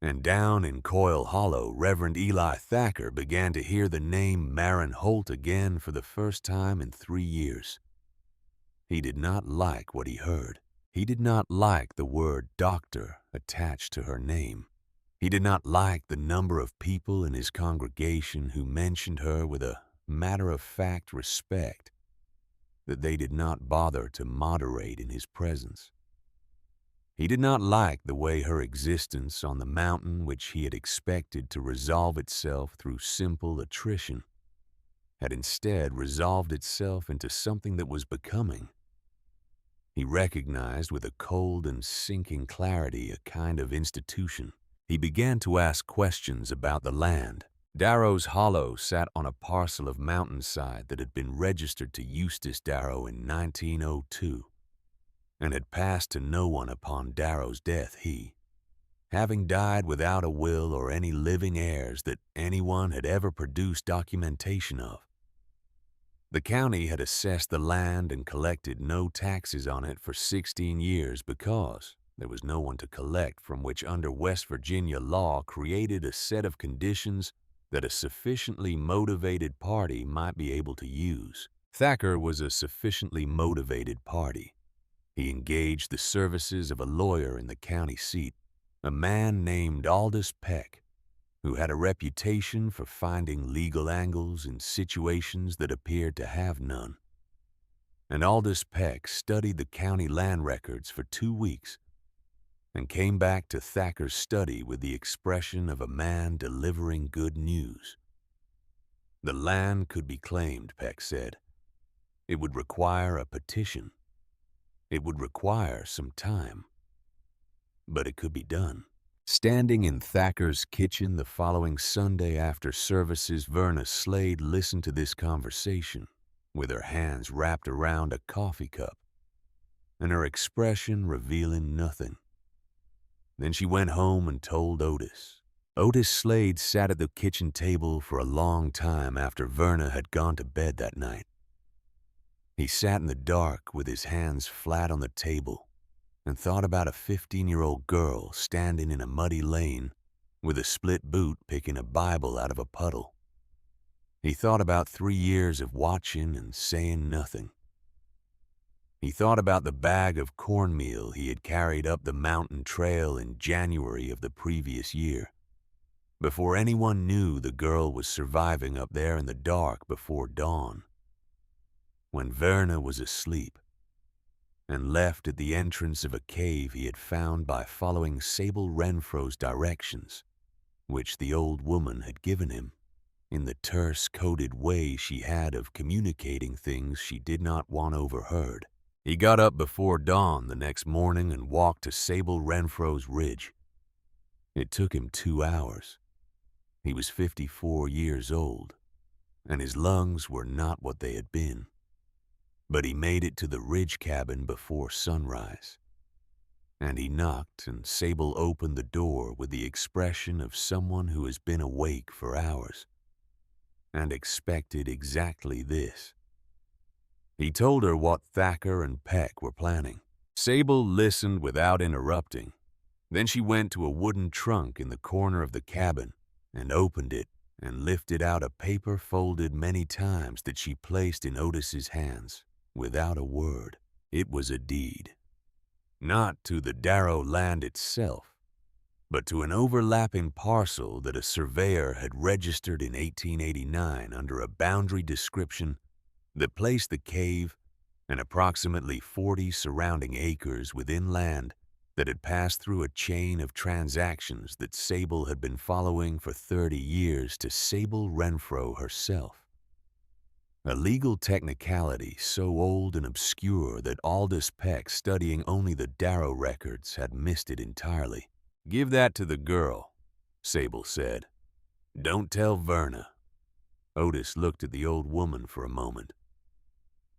[SPEAKER 1] And down in Coyle Hollow, Reverend Eli Thacker began to hear the name Maren Holt again for the first time in 3 years. He did not like what he heard. He did not like the word doctor attached to her name. He did not like the number of people in his congregation who mentioned her with a matter-of-fact respect that they did not bother to moderate in his presence. He did not like the way her existence on the mountain, which he had expected to resolve itself through simple attrition, had instead resolved itself into something that was becoming. He recognized with a cold and sinking clarity a kind of institution. He began to ask questions about the land. Darrow's Hollow sat on a parcel of mountainside that had been registered to Eustace Darrow in 1902 and had passed to no one upon Darrow's death. He, having died without a will or any living heirs that anyone had ever produced documentation of. The county had assessed the land and collected no taxes on it for 16 years because there was no one to collect from, which under West Virginia law created a set of conditions that a sufficiently motivated party might be able to use. Thacker was a sufficiently motivated party. He engaged the services of a lawyer in the county seat, a man named Aldous Peck, who had a reputation for finding legal angles in situations that appeared to have none. And Aldous Peck studied the county land records for 2 weeks and came back to Thacker's study with the expression of a man delivering good news. The land could be claimed, Peck said. It would require a petition. It would require some time. But it could be done. Standing in Thacker's kitchen the following Sunday after services, Verna Slade listened to this conversation with her hands wrapped around a coffee cup and her expression revealing nothing. Then she went home and told Otis. Otis Slade sat at the kitchen table for a long time after Verna had gone to bed that night. He sat in the dark with his hands flat on the table and thought about a 15-year-old girl standing in a muddy lane with a split boot picking a Bible out of a puddle. He thought about 3 years of watching and saying nothing. He thought about the bag of cornmeal he had carried up the mountain trail in January of the previous year, before anyone knew the girl was surviving up there in the dark before dawn, when Verna was asleep and left at the entrance of a cave he had found by following Sable Renfro's directions, which the old woman had given him, in the terse, coded way she had of communicating things she did not want overheard. He got up before dawn the next morning and walked to Sable Renfro's ridge. It took him 2 hours. He was 54 years old. and his lungs were not what they had been. But he made it to the ridge cabin before sunrise. And he knocked, and Sable opened the door with the expression of someone who has been awake for hours and expected exactly this. He told her what Thacker and Peck were planning. Sable listened without interrupting. Then she went to a wooden trunk in the corner of the cabin and opened it and lifted out a paper folded many times that she placed in Otis's hands without a word. It was a deed. Not to the Darrow land itself, but to an overlapping parcel that a surveyor had registered in 1889 under a boundary description that placed the cave and approximately 40 surrounding acres within land that had passed through a chain of transactions that Sable had been following for 30 years to Sable Renfro herself. A legal technicality so old and obscure that Aldous Peck, studying only the Darrow records, had missed it entirely. "Give that to the girl," Sable said. "Don't tell Verna." Otis looked at the old woman for a moment.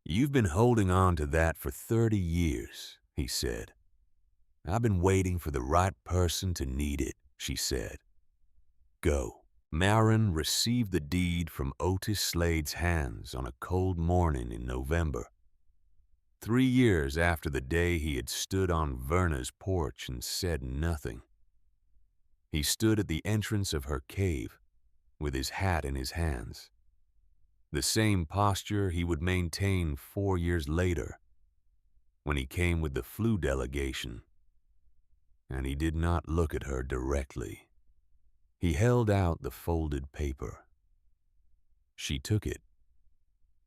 [SPEAKER 1] "You've been holding on to that for 30 years, he said. "I've been waiting for the right person to need it," she said. "Go." Marin received the deed from Otis Slade's hands on a cold morning in November, 3 years after the day he had stood on Verna's porch and said nothing. He stood at the entrance of her cave with his hat in his hands, the same posture he would maintain 4 years later when he came with the flu delegation, and he did not look at her directly. He held out the folded paper. She took it.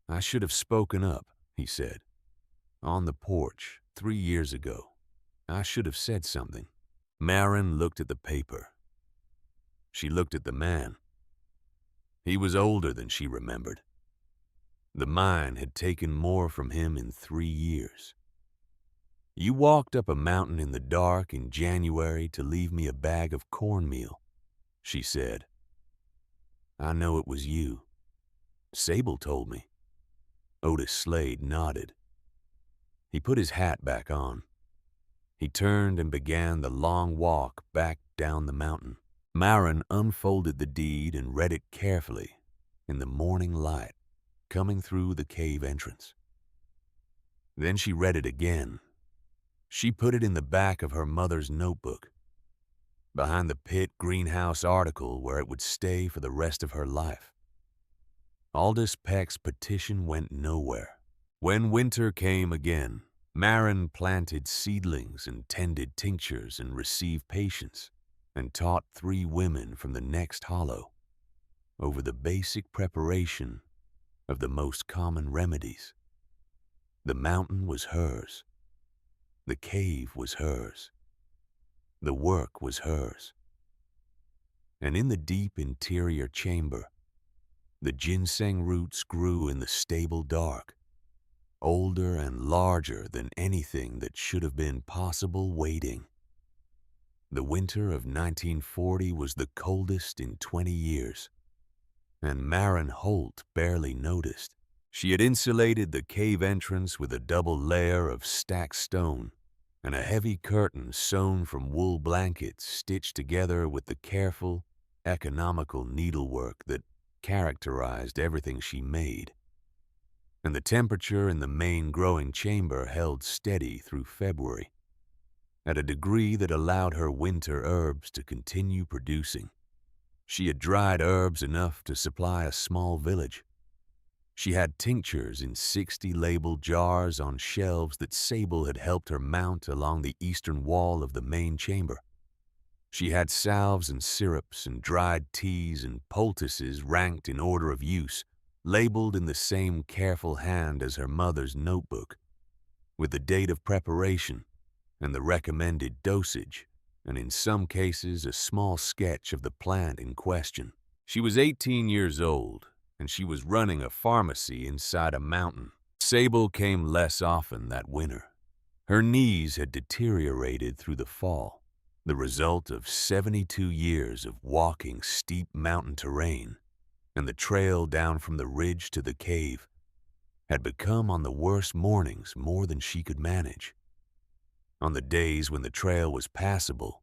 [SPEAKER 1] "I should have spoken up," he said. "On the porch 3 years ago. I should have said something." Marin looked at the paper. She looked at the man. He was older than she remembered. The mine had taken more from him in 3 years. "You walked up a mountain in the dark in January to leave me a bag of cornmeal," she said. "I know it was you. Sable told me." Otis Slade nodded. He put his hat back on. He turned and began the long walk back down the mountain. Marin unfolded the deed and read it carefully in the morning light coming through the cave entrance. Then she read it again. She put it in the back of her mother's notebook, behind the pit greenhouse article where it would stay for the rest of her life. Aldous Peck's petition went nowhere. When winter came again, Marin planted seedlings and tended tinctures and received patients, and taught 3 women from the next hollow over the basic preparation of the most common remedies. The mountain was hers. The cave was hers. The work was hers. And in the deep interior chamber, the ginseng roots grew in the stable dark, older and larger than anything that should have been possible waiting. The winter of 1940 was the coldest in 20 years, and Marin Holt barely noticed. She had insulated the cave entrance with a double layer of stacked stone and a heavy curtain sewn from wool blankets stitched together with the careful, economical needlework that characterized everything she made. And the temperature in the main growing chamber held steady through February, at a degree that allowed her winter herbs to continue producing. She had dried herbs enough to supply a small village. She had tinctures in 60 labeled jars on shelves that Sable had helped her mount along the eastern wall of the main chamber. She had salves and syrups and dried teas and poultices ranked in order of use, labeled in the same careful hand as her mother's notebook, with the date of preparation and the recommended dosage, and in some cases a small sketch of the plant in question. She was 18 years old, and she was running a pharmacy inside a mountain. Sable came less often that winter. Her knees had deteriorated through the fall, the result of 72 years of walking steep mountain terrain and the trail down from the ridge to the cave had become on the worst mornings more than she could manage. On the days when the trail was passable,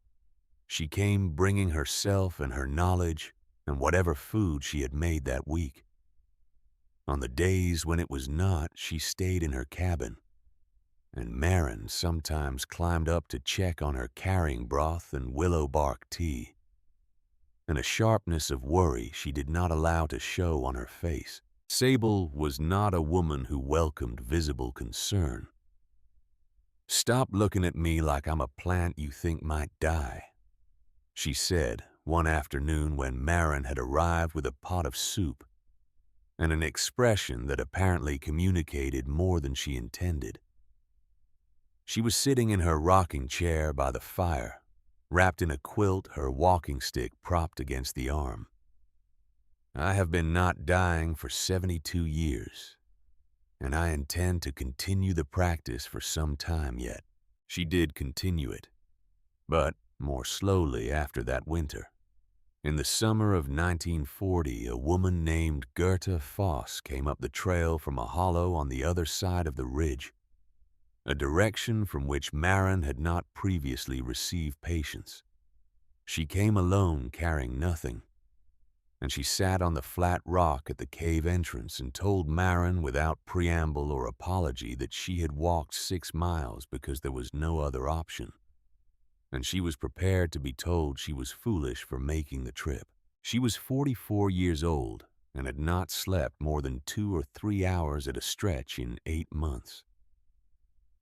[SPEAKER 1] she came bringing herself and her knowledge and whatever food she had made that week. On the days when it was not, she stayed in her cabin, and Marin sometimes climbed up to check on her carrying broth and willow bark tea, and a sharpness of worry she did not allow to show on her face. Sable was not a woman who welcomed visible concern. "Stop looking at me like I'm a plant you think might die," she said one afternoon when Marin had arrived with a pot of soup and an expression that apparently communicated more than she intended. She was sitting in her rocking chair by the fire, wrapped in a quilt, her walking stick propped against the arm. "I have been not dying for 72 years, and I intend to continue the practice for some time yet." She did continue it, but more slowly after that winter. In the summer of 1940, a woman named Gerta Foss came up the trail from a hollow on the other side of the ridge, a direction from which Marin had not previously received patients. She came alone, carrying nothing, and she sat on the flat rock at the cave entrance and told Marin without preamble or apology that she had walked 6 miles because there was no other option, and she was prepared to be told she was foolish for making the trip. She was 44 years old and had not slept more than 2 or 3 hours at a stretch in 8 months.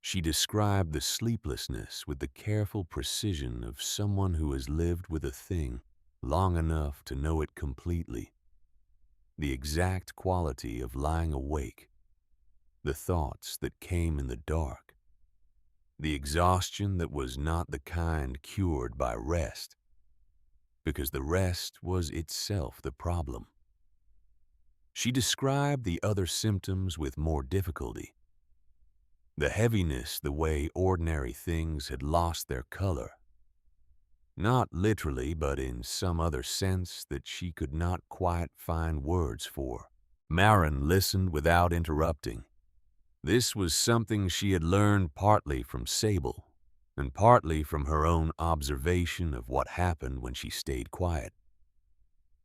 [SPEAKER 1] She described the sleeplessness with the careful precision of someone who has lived with a thing long enough to know it completely, the exact quality of lying awake, the thoughts that came in the dark, the exhaustion that was not the kind cured by rest, because the rest was itself the problem. She described the other symptoms with more difficulty. The heaviness, the way ordinary things had lost their color. Not literally, but in some other sense that she could not quite find words for. Marin listened without interrupting. This was something she had learned partly from Sable, and partly from her own observation of what happened when she stayed quiet.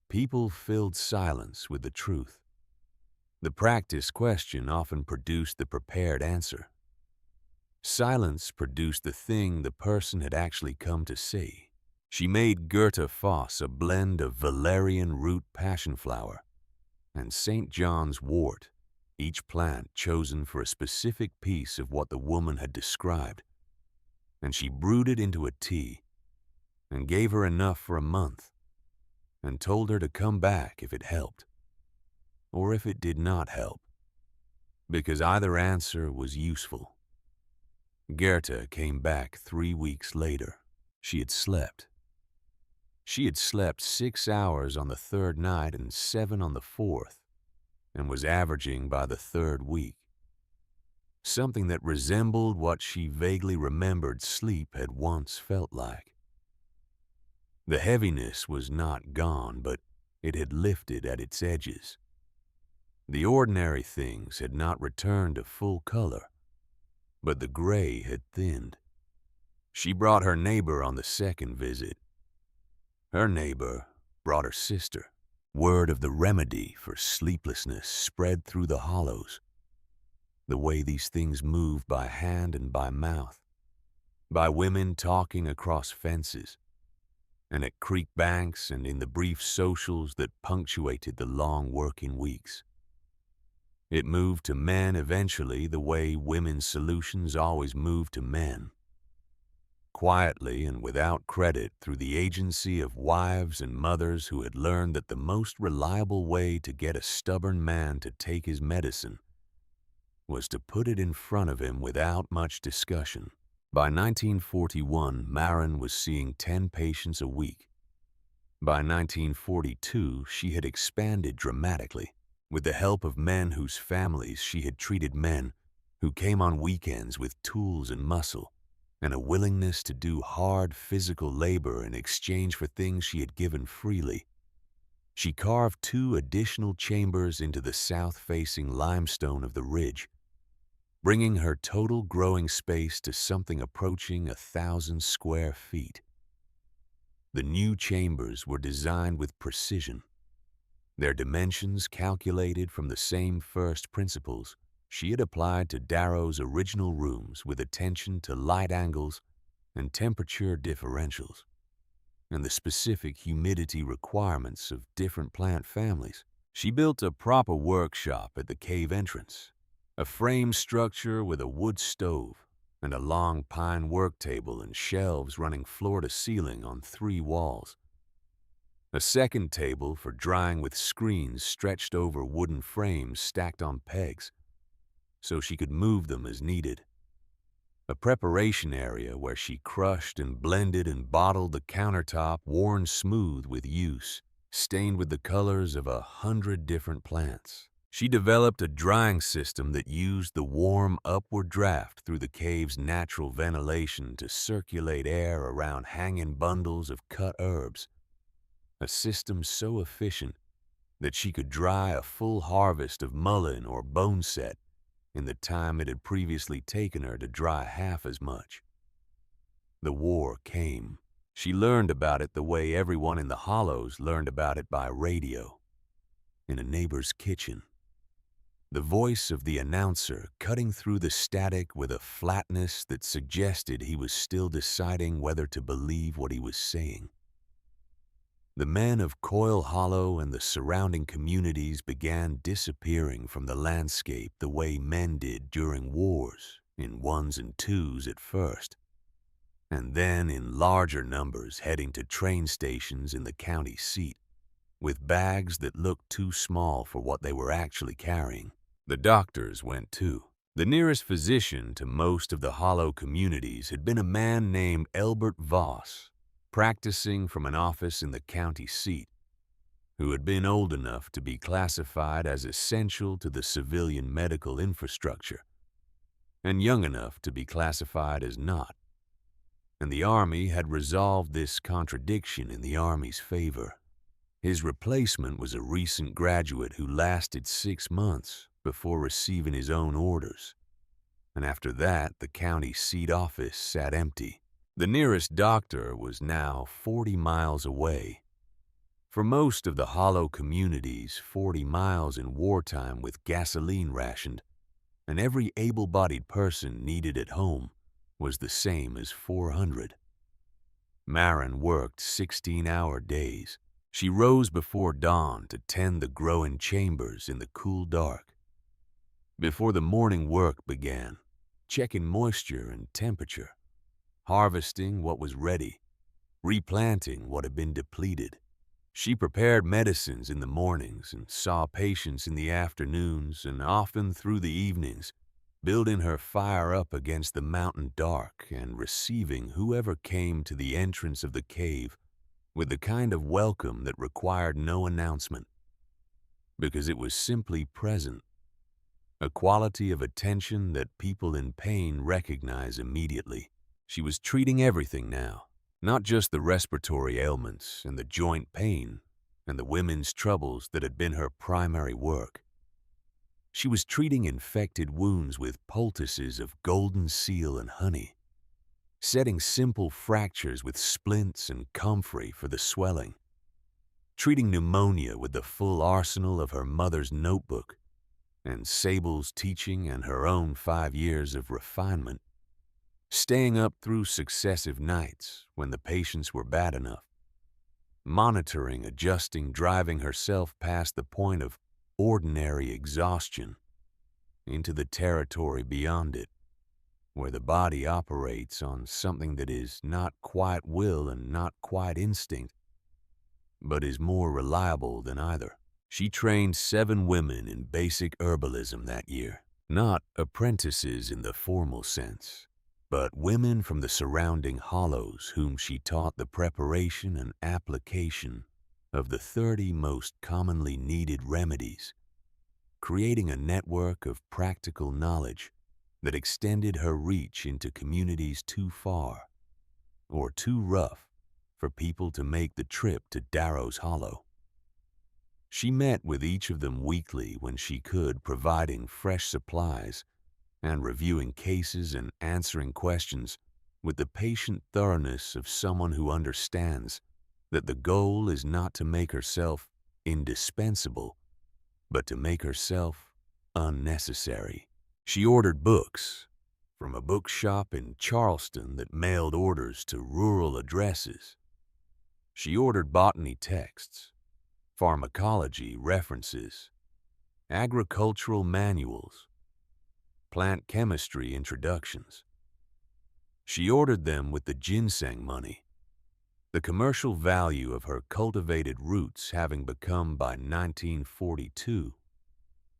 [SPEAKER 1] People filled silence with the truth. The practice question often produced the prepared answer. Silence produced the thing the person had actually come to say. She made Gerta Foss a blend of valerian root passionflower and St. John's wort, each plant chosen for a specific piece of what the woman had described, and she brewed it into a tea and gave her enough for a month and told her to come back if it helped or if it did not help, because either answer was useful. Gerta came back 3 weeks later. She had slept. She had slept 6 hours on the 3rd night and 7 on the 4th, and was averaging by the 3rd week. Something that resembled what she vaguely remembered sleep had once felt like. The heaviness was not gone, but it had lifted at its edges. The ordinary things had not returned to full color, but the gray had thinned. She brought her neighbor on the 2nd visit. Her neighbor brought her sister. Word of the remedy for sleeplessness spread through the hollows. The way these things move by hand and by mouth, by women talking across fences, and at creek banks and in the brief socials that punctuated the long working weeks. It moved to men eventually the way women's solutions always move to men. Quietly and without credit through the agency of wives and mothers who had learned that the most reliable way to get a stubborn man to take his medicine was to put it in front of him without much discussion. By 1941, Marin was seeing 10 patients a week. By 1942, she had expanded dramatically. With the help of men whose families she had treated, men who came on weekends with tools and muscle, and a willingness to do hard physical labor in exchange for things she had given freely. She carved 2 additional chambers into the south-facing limestone of the ridge, bringing her total growing space to something approaching 1,000 square feet. The new chambers were designed with precision, their dimensions calculated from the same first principles she had applied to Darrow's original rooms, with attention to light angles and temperature differentials, and the specific humidity requirements of different plant families. She built a proper workshop at the cave entrance, a frame structure with a wood stove and a long pine work table and shelves running floor to ceiling on 3 walls. A second table for drying with screens stretched over wooden frames stacked on pegs, so she could move them as needed. A preparation area where she crushed and blended and bottled the countertop worn smooth with use, stained with the colors of 100 different plants. She developed a drying system that used the warm upward draft through the cave's natural ventilation to circulate air around hanging bundles of cut herbs, a system so efficient that she could dry a full harvest of mullein or boneset in the time it had previously taken her to dry half as much. The war came. She learned about it the way everyone in the Hollows learned about it, by radio, in a neighbor's kitchen. The voice of the announcer cutting through the static with a flatness that suggested he was still deciding whether to believe what he was saying. The men of Coyle Hollow and the surrounding communities began disappearing from the landscape the way men did during wars, in 1s and 2s at first, and then in larger numbers heading to train stations in the county seat, with bags that looked too small for what they were actually carrying. The doctors went too. The nearest physician to most of the Hollow communities had been a man named Elbert Voss, practicing from an office in the county seat, who had been old enough to be classified as essential to the civilian medical infrastructure, and young enough to be classified as not. And the Army had resolved this contradiction in the Army's favor. His replacement was a recent graduate who lasted 6 months before receiving his own orders, and after that the county seat office sat empty. The nearest doctor was now 40 miles away. For most of the Hollow communities, 40 miles in wartime with gasoline rationed, and every able-bodied person needed at home, was the same as 400. Marin worked 16-hour days. She rose before dawn to tend the growing chambers in the cool dark. Before the morning work began, checking moisture and temperature, harvesting what was ready, replanting what had been depleted. She prepared medicines in the mornings and saw patients in the afternoons and often through the evenings, building her fire up against the mountain dark and receiving whoever came to the entrance of the cave with the kind of welcome that required no announcement, because it was simply present, a quality of attention that people in pain recognize immediately. She was treating everything now, not just the respiratory ailments and the joint pain and the women's troubles that had been her primary work. She was treating infected wounds with poultices of golden seal and honey, setting simple fractures with splints and comfrey for the swelling, treating pneumonia with the full arsenal of her mother's notebook and Sable's teaching and her own 5 years of refinement, staying up through successive nights when the patients were bad enough, monitoring, adjusting, driving herself past the point of ordinary exhaustion into the territory beyond it, where the body operates on something that is not quite will and not quite instinct, but is more reliable than either. She trained 7 women in basic herbalism that year, not apprentices in the formal sense, but women from the surrounding hollows whom she taught the preparation and application of the 30 most commonly needed remedies, creating a network of practical knowledge that extended her reach into communities too far or too rough for people to make the trip to Darrow's Hollow. She met with each of them weekly when she could, providing fresh supplies and reviewing cases and answering questions with the patient thoroughness of someone who understands that the goal is not to make herself indispensable, but to make herself unnecessary. She ordered books from a bookshop in Charleston that mailed orders to rural addresses. She ordered botany texts, pharmacology references, agricultural manuals, plant chemistry introductions. She ordered them with the ginseng money, the commercial value of her cultivated roots having become by 1942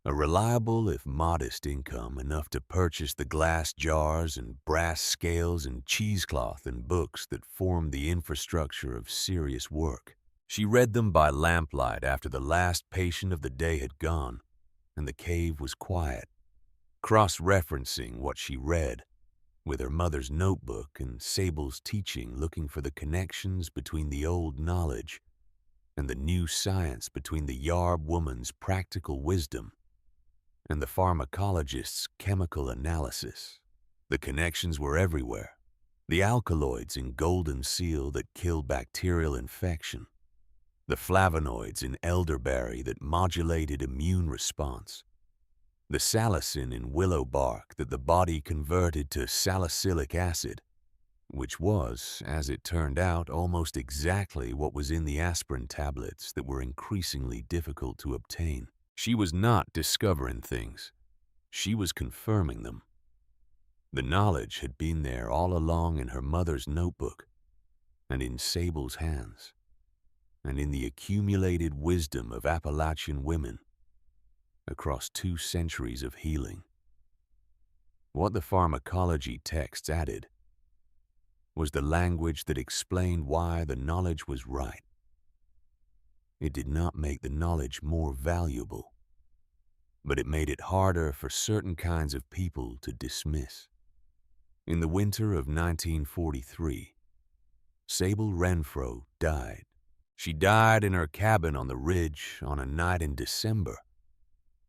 [SPEAKER 1] a reliable if modest income enough to purchase the glass jars and brass scales and cheesecloth and books that formed the infrastructure of serious work. She read them by lamplight after the last patient of the day had gone, and the cave was quiet, cross-referencing what she read with her mother's notebook and Sable's teaching, looking for the connections between the old knowledge and the new science, between the Yarb woman's practical wisdom and the pharmacologist's chemical analysis. The connections were everywhere. The alkaloids in golden seal that kill bacterial infection, the flavonoids in elderberry that modulated immune response, the salicin in willow bark that the body converted to salicylic acid, which was, as it turned out, almost exactly what was in the aspirin tablets that were increasingly difficult to obtain. She was not discovering things. She was confirming them. The knowledge had been there all along in her mother's notebook, and in Sable's hands, and in the accumulated wisdom of Appalachian women across 2 centuries of healing. What the pharmacology texts added was the language that explained why the knowledge was right. It did not make the knowledge more valuable, but it made it harder for certain kinds of people to dismiss. In the winter of 1943, Sable Renfro died. She died in her cabin on the ridge on a night in December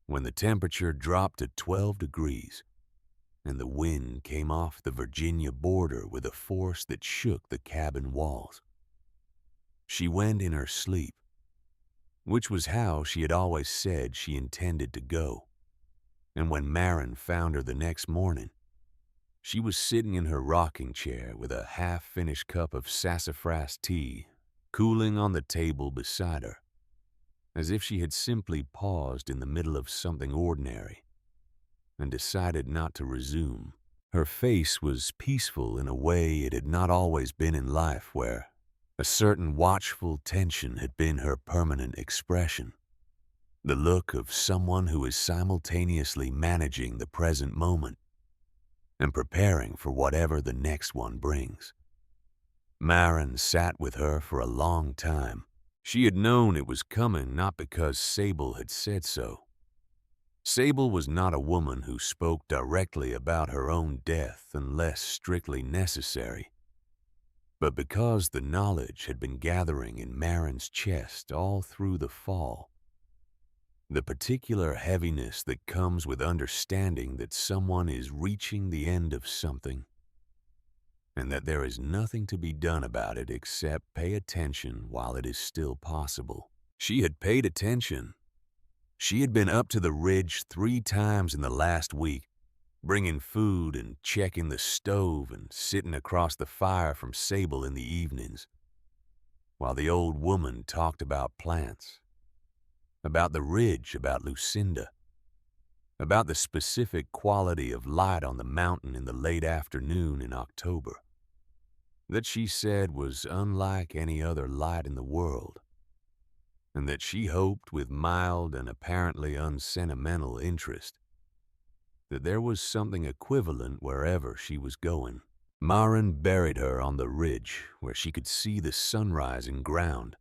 [SPEAKER 1] when the temperature dropped to 12 degrees and the wind came off the Virginia border with a force that shook the cabin walls. She went in her sleep, which was how she had always said she intended to go. And when Marin found her the next morning, she was sitting in her rocking chair with a half-finished cup of sassafras tea cooling on the table beside her, as if she had simply paused in the middle of something ordinary and decided not to resume. Her face was peaceful in a way it had not always been in life, where a certain watchful tension had been her permanent expression, the look of someone who is simultaneously managing the present moment and preparing for whatever the next one brings. Marin sat with her for a long time. She had known it was coming not because Sable had said so. Sable was not a woman who spoke directly about her own death unless strictly necessary, but because the knowledge had been gathering in Marin's chest all through the fall. The particular heaviness that comes with understanding that someone is reaching the end of something, and that there is nothing to be done about it except pay attention while it is still possible. She had paid attention. She had been up to the ridge 3 times in the last week, bringing food and checking the stove and sitting across the fire from Sable in the evenings, while the old woman talked about plants, about the ridge, about Lucinda, about the specific quality of light on the mountain in the late afternoon in October, that she said was unlike any other light in the world, and that she hoped with mild and apparently unsentimental interest that there was something equivalent wherever she was going. Marin buried her on the ridge where she could see the sun-rising ground.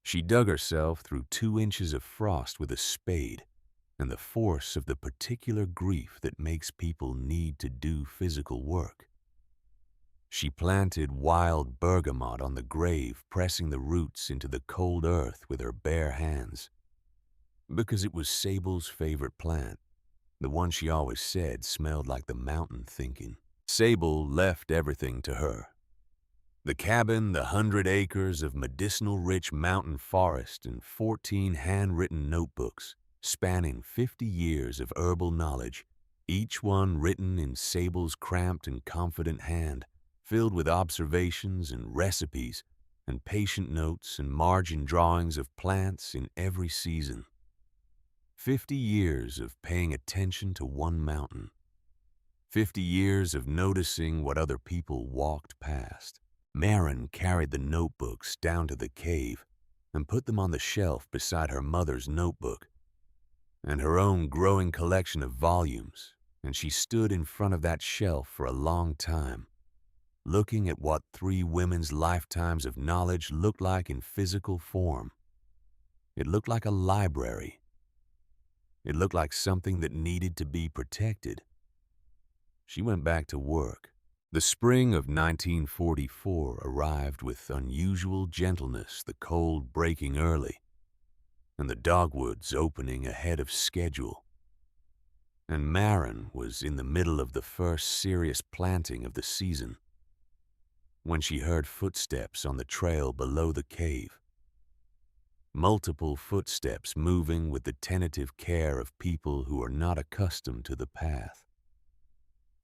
[SPEAKER 1] She dug herself through 2 inches of frost with a spade, and the force of the particular grief that makes people need to do physical work. She planted wild bergamot on the grave, pressing the roots into the cold earth with her bare hands. Because it was Sable's favorite plant, the one she always said smelled like the mountain thinking. Sable left everything to her. The cabin, the 100 acres of medicinal-rich mountain forest, and 14 handwritten notebooks spanning 50 years of herbal knowledge, each one written in Sable's cramped and confident hand, filled with observations and recipes and patient notes and margin drawings of plants in every season. 50 years of paying attention to one mountain. 50 years of noticing what other people walked past. Maren carried the notebooks down to the cave and put them on the shelf beside her mother's notebook and her own growing collection of volumes, and she stood in front of that shelf for a long time, looking at what 3 women's lifetimes of knowledge looked like in physical form. It looked like a library. It looked like something that needed to be protected. She went back to work. The spring of 1944 arrived with unusual gentleness, the cold breaking early, and the dogwoods opening ahead of schedule. And Maren was in the middle of the first serious planting of the season when she heard footsteps on the trail below the cave. Multiple footsteps moving with the tentative care of people who are not accustomed to the path.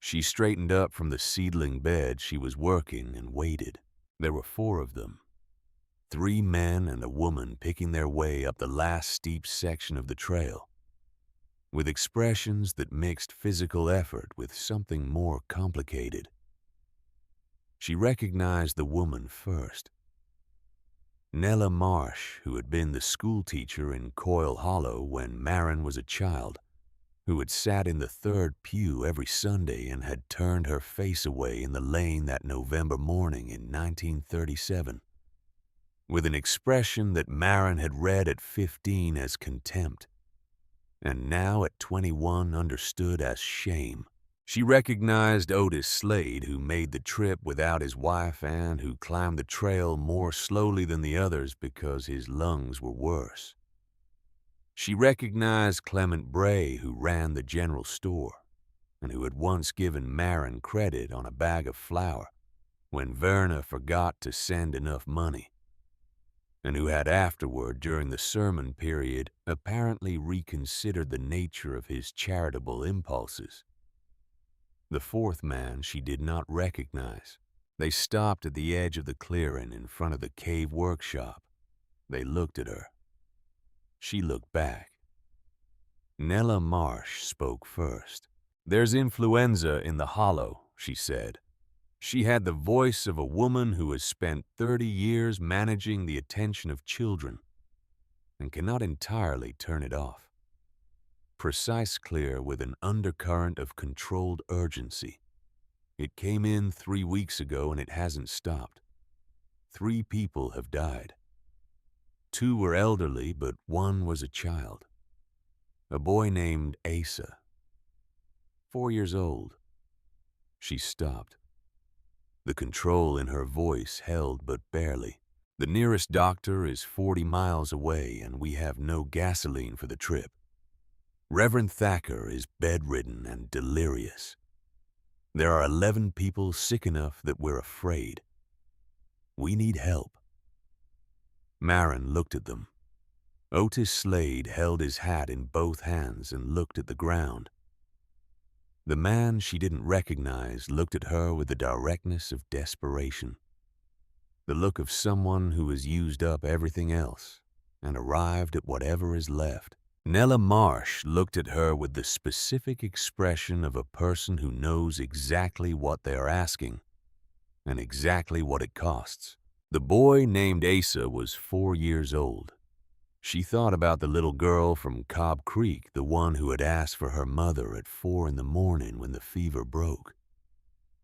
[SPEAKER 1] She straightened up from the seedling bed she was working and waited. There were 4 of them. 3 men and a woman picking their way up the last steep section of the trail, with expressions that mixed physical effort with something more complicated. She recognized the woman first. Nella Marsh, who had been the school teacher in Coyle Hollow when Maren was a child, who had sat in the 3rd pew every Sunday and had turned her face away in the lane that November morning in 1937, with an expression that Maren had read at 15 as contempt, and now at 21 understood as shame. She recognized Otis Slade, who made the trip without his wife and who climbed the trail more slowly than the others because his lungs were worse. She recognized Clement Bray, who ran the general store, and who had once given Maren credit on a bag of flour when Verna forgot to send enough money, and who had afterward, during the sermon period, apparently reconsidered the nature of his charitable impulses. The 4th man she did not recognize. They stopped at the edge of the clearing in front of the cave workshop. They looked at her. She looked back. Nella Marsh spoke first. "There's influenza in the hollow," she said. She had the voice of a woman who has spent 30 years managing the attention of children and cannot entirely turn it off. Precise, clear, with an undercurrent of controlled urgency. It came in 3 weeks ago and it hasn't stopped. 3 people have died. 2 were elderly, but 1 was a child. A boy named Asa, 4 years old. She stopped. The control in her voice held but barely. "The nearest doctor is 40 miles away, and we have no gasoline for the trip. Reverend Thacker is bedridden and delirious. There are 11 people sick enough that we're afraid. We need help." Maren looked at them. Otis Slade held his hat in both hands and looked at the ground. The man she didn't recognize looked at her with the directness of desperation, the look of someone who has used up everything else and arrived at whatever is left. Nella Marsh looked at her with the specific expression of a person who knows exactly what they are asking and exactly what it costs. The boy named Asa was 4 years old. She thought about the little girl from Cobb Creek, the one who had asked for her mother at 4 in the morning when the fever broke.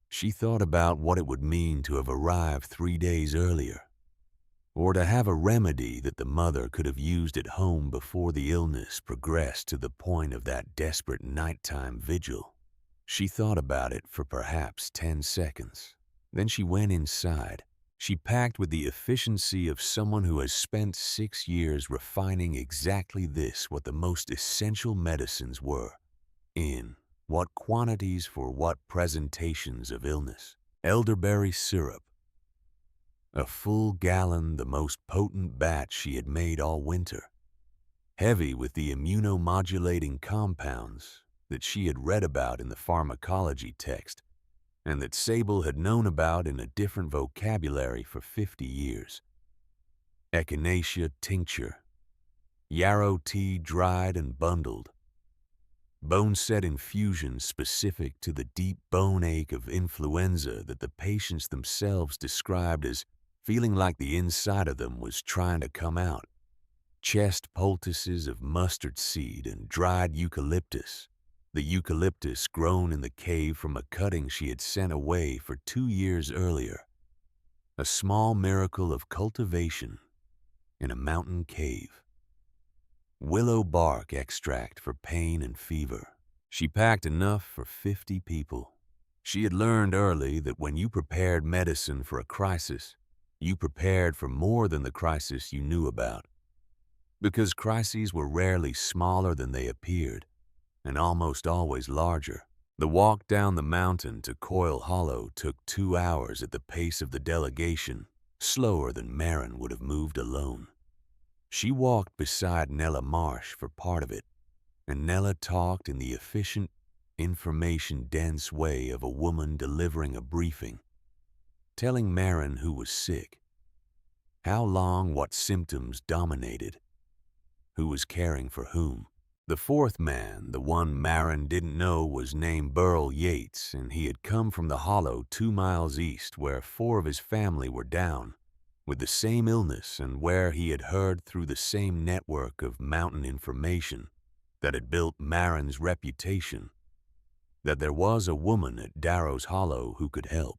[SPEAKER 1] She thought about what it would mean to have arrived 3 days earlier, or to have a remedy that the mother could have used at home before the illness progressed to the point of that desperate nighttime vigil. She thought about it for perhaps 10 seconds. Then she went inside. She packed with the efficiency of someone who has spent 6 years refining exactly this, what the most essential medicines were, in what quantities for what presentations of illness. Elderberry syrup, a full gallon, the most potent batch she had made all winter, heavy with the immunomodulating compounds that she had read about in the pharmacology text and that Sable had known about in a different vocabulary for 50 years. Echinacea tincture, yarrow tea dried and bundled, bone-set infusions specific to the deep bone ache of influenza that the patients themselves described as feeling like the inside of them was trying to come out, chest poultices of mustard seed and dried eucalyptus, the eucalyptus grown in the cave from a cutting she had sent away for 2 years earlier, a small miracle of cultivation in a mountain cave. Willow bark extract for pain and fever. She packed enough for 50 people. She had learned early that when you prepared medicine for a crisis, you prepared for more than the crisis you knew about. Because crises were rarely smaller than they appeared, and almost always larger. The walk down the mountain to Coyle Hollow took 2 hours at the pace of the delegation, slower than Marin would have moved alone. She walked beside Nella Marsh for part of it, and Nella talked in the efficient, information-dense way of a woman delivering a briefing, telling Marin who was sick, how long what symptoms dominated, who was caring for whom. The fourth man, the one Marin didn't know, was named Burl Yates, and he had come from the hollow 2 miles east where 4 of his family were down with the same illness and where he had heard through the same network of mountain information that had built Marin's reputation that there was a woman at Darrow's Hollow who could help.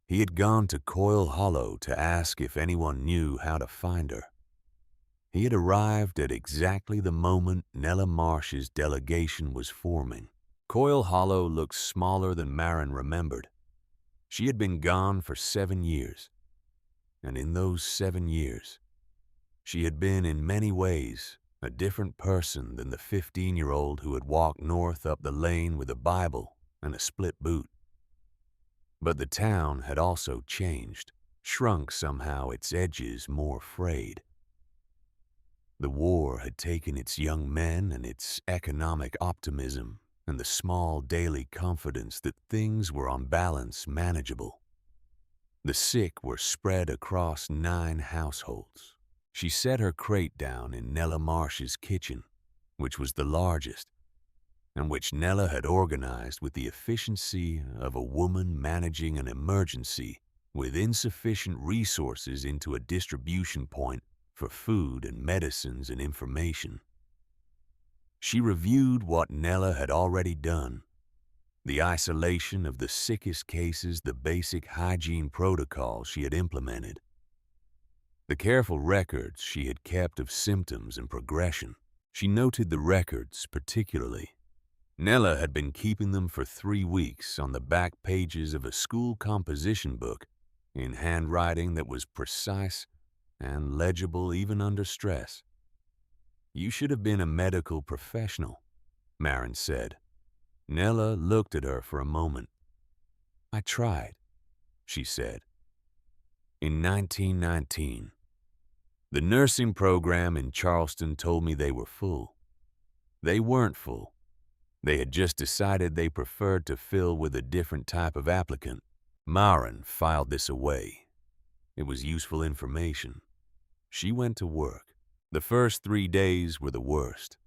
[SPEAKER 1] He had gone to Coyle Hollow to ask if anyone knew how to find her. He had arrived at exactly the moment Nella Marsh's delegation was forming. Coyle Hollow looked smaller than Marin remembered. She had been gone for 7 years, and in those 7 years, she had been in many ways a different person than the 15-year-old who had walked north up the lane with a Bible and a split boot. But the town had also changed, shrunk somehow, its edges more frayed. The war had taken its young men and its economic optimism and the small daily confidence that things were on balance manageable. The sick were spread across 9 households. She set her crate down in Nella Marsh's kitchen, which was the largest, and which Nella had organized with the efficiency of a woman managing an emergency with insufficient resources into a distribution point for food and medicines and information. She reviewed what Nella had already done, the isolation of the sickest cases, the basic hygiene protocols she had implemented, the careful records she had kept of symptoms and progression. She noted the records particularly. Nella had been keeping them for 3 weeks on the back pages of a school composition book in handwriting that was precise and legible even under stress. "You should have been a medical professional," Marin said. Nella looked at her for a moment. "I tried," she said. "In 1919. The nursing program in Charleston told me they were full. They weren't full. They had just decided they preferred to fill with a different type of applicant." Marin filed this away. It was useful information. She went to work. The first 3 days were the worst.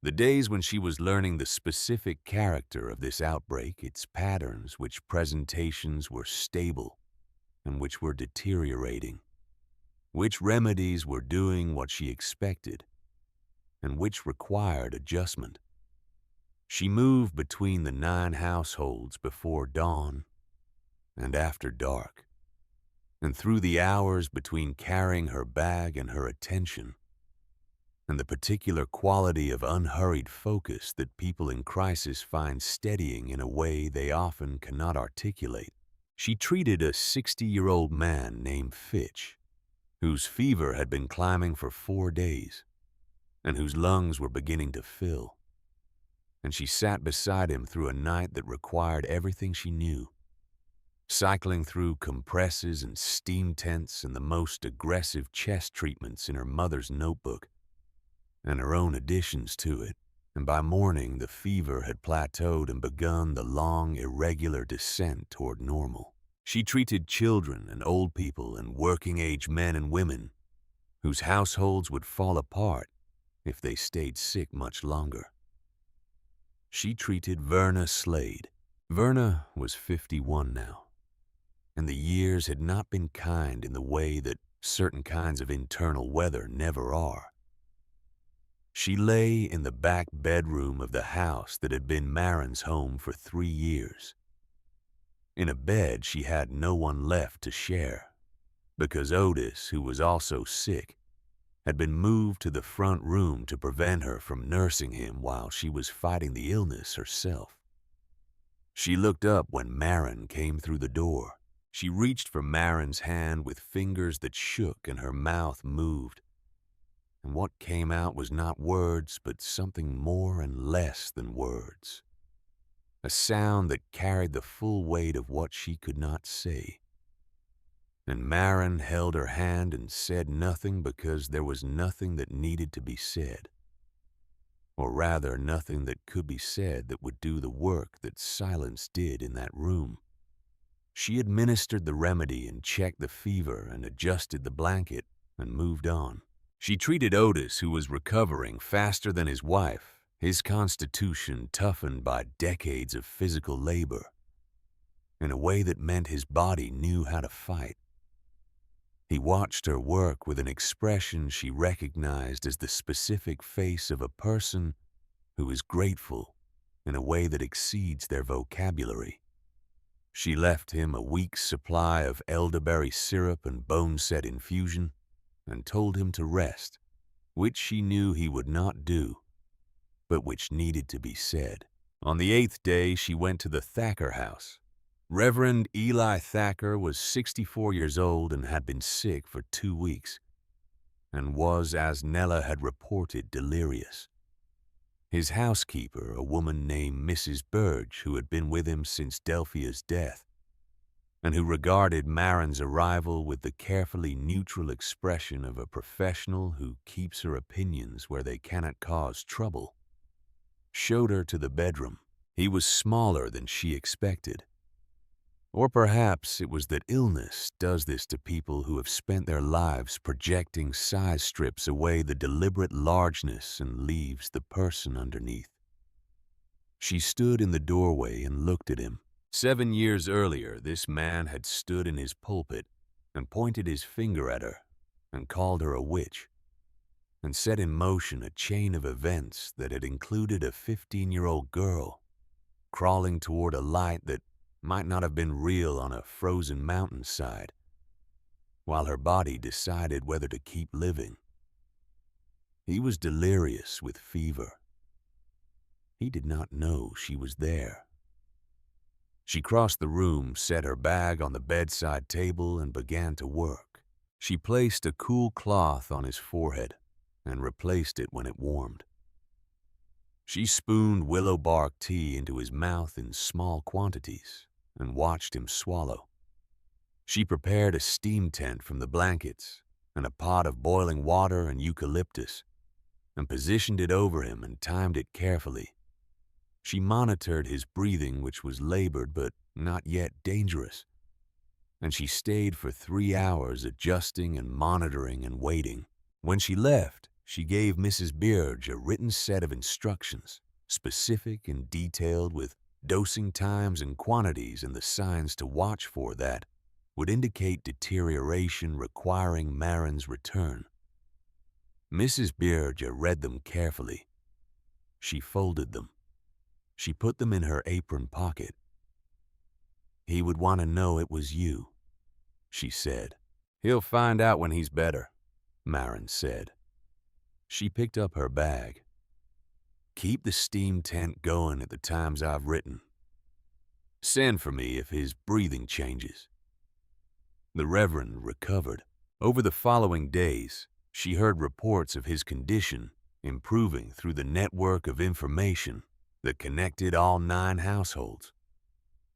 [SPEAKER 1] The days when she was learning the specific character of this outbreak, its patterns, which presentations were stable and which were deteriorating, which remedies were doing what she expected, and which required adjustment. She moved between the 9 households before dawn and after dark, and through the hours between carrying her bag and her attention, and the particular quality of unhurried focus that people in crisis find steadying in a way they often cannot articulate. She treated a 60-year-old man named Fitch, whose fever had been climbing for 4 days and whose lungs were beginning to fill. And she sat beside him through a night that required everything she knew, cycling through compresses and steam tents and the most aggressive chest treatments in her mother's notebook and her own additions to it. And by morning, the fever had plateaued and begun the long, irregular descent toward normal. She treated children and old people and working-age men and women whose households would fall apart if they stayed sick much longer. She treated Verna Slade. Verna was 51 now, and the years had not been kind in the way that certain kinds of internal weather never are. She lay in the back bedroom of the house that had been Marin's home for 3 years. In a bed she had no one left to share, because Otis, who was also sick, had been moved to the front room to prevent her from nursing him while she was fighting the illness herself. She looked up when Marin came through the door. She reached for Marin's hand with fingers that shook and her mouth moved. And what came out was not words, but something more and less than words. A sound that carried the full weight of what she could not say. And Marin held her hand and said nothing because there was nothing that needed to be said. Or rather, nothing that could be said that would do the work that silence did in that room. She administered the remedy and checked the fever and adjusted the blanket and moved on. She treated Otis, who was recovering faster than his wife, his constitution toughened by decades of physical labor, in a way that meant his body knew how to fight. He watched her work with an expression she recognized as the specific face of a person who is grateful in a way that exceeds their vocabulary. She left him a week's supply of elderberry syrup and bone-set infusion and told him to rest, which she knew he would not do, but which needed to be said. On the 8th day, she went to the Thacker house. Reverend Eli Thacker was 64 years old and had been sick for 2 weeks, and was, as Nella had reported, delirious. His housekeeper, a woman named Mrs. Burge, who had been with him since Delphia's death, and who regarded Marin's arrival with the carefully neutral expression of a professional who keeps her opinions where they cannot cause trouble, showed her to the bedroom. He was smaller than she expected. Or perhaps it was that illness does this to people who have spent their lives projecting size strips away the deliberate largeness and leaves the person underneath. She stood in the doorway and looked at him. 7 years earlier, this man had stood in his pulpit and pointed his finger at her and called her a witch, and set in motion a chain of events that had included a 15-year-old girl crawling toward a light that might not have been real on a frozen mountainside, while her body decided whether to keep living. He was delirious with fever. He did not know she was there. She crossed the room, set her bag on the bedside table, and began to work. She placed a cool cloth on his forehead and replaced it when it warmed. She spooned willow bark tea into his mouth in small quantities and watched him swallow. She prepared a steam tent from the blankets and a pot of boiling water and eucalyptus and positioned it over him and timed it carefully. She monitored his breathing, which was labored but not yet dangerous, and she stayed for 3 hours adjusting and monitoring and waiting. When she left, she gave Mrs. Beard a written set of instructions, specific and detailed, with dosing times and quantities and the signs to watch for that would indicate deterioration requiring Marin's return. Mrs. Beard read them carefully. She folded them. She put them in her apron pocket. "He would want to know it was you," she said. "He'll find out when he's better," Marin said. She picked up her bag. "Keep the steam tent going at the times I've written. Send for me if his breathing changes." The Reverend recovered. Over the following days, she heard reports of his condition improving through the network of information that connected all 9 households.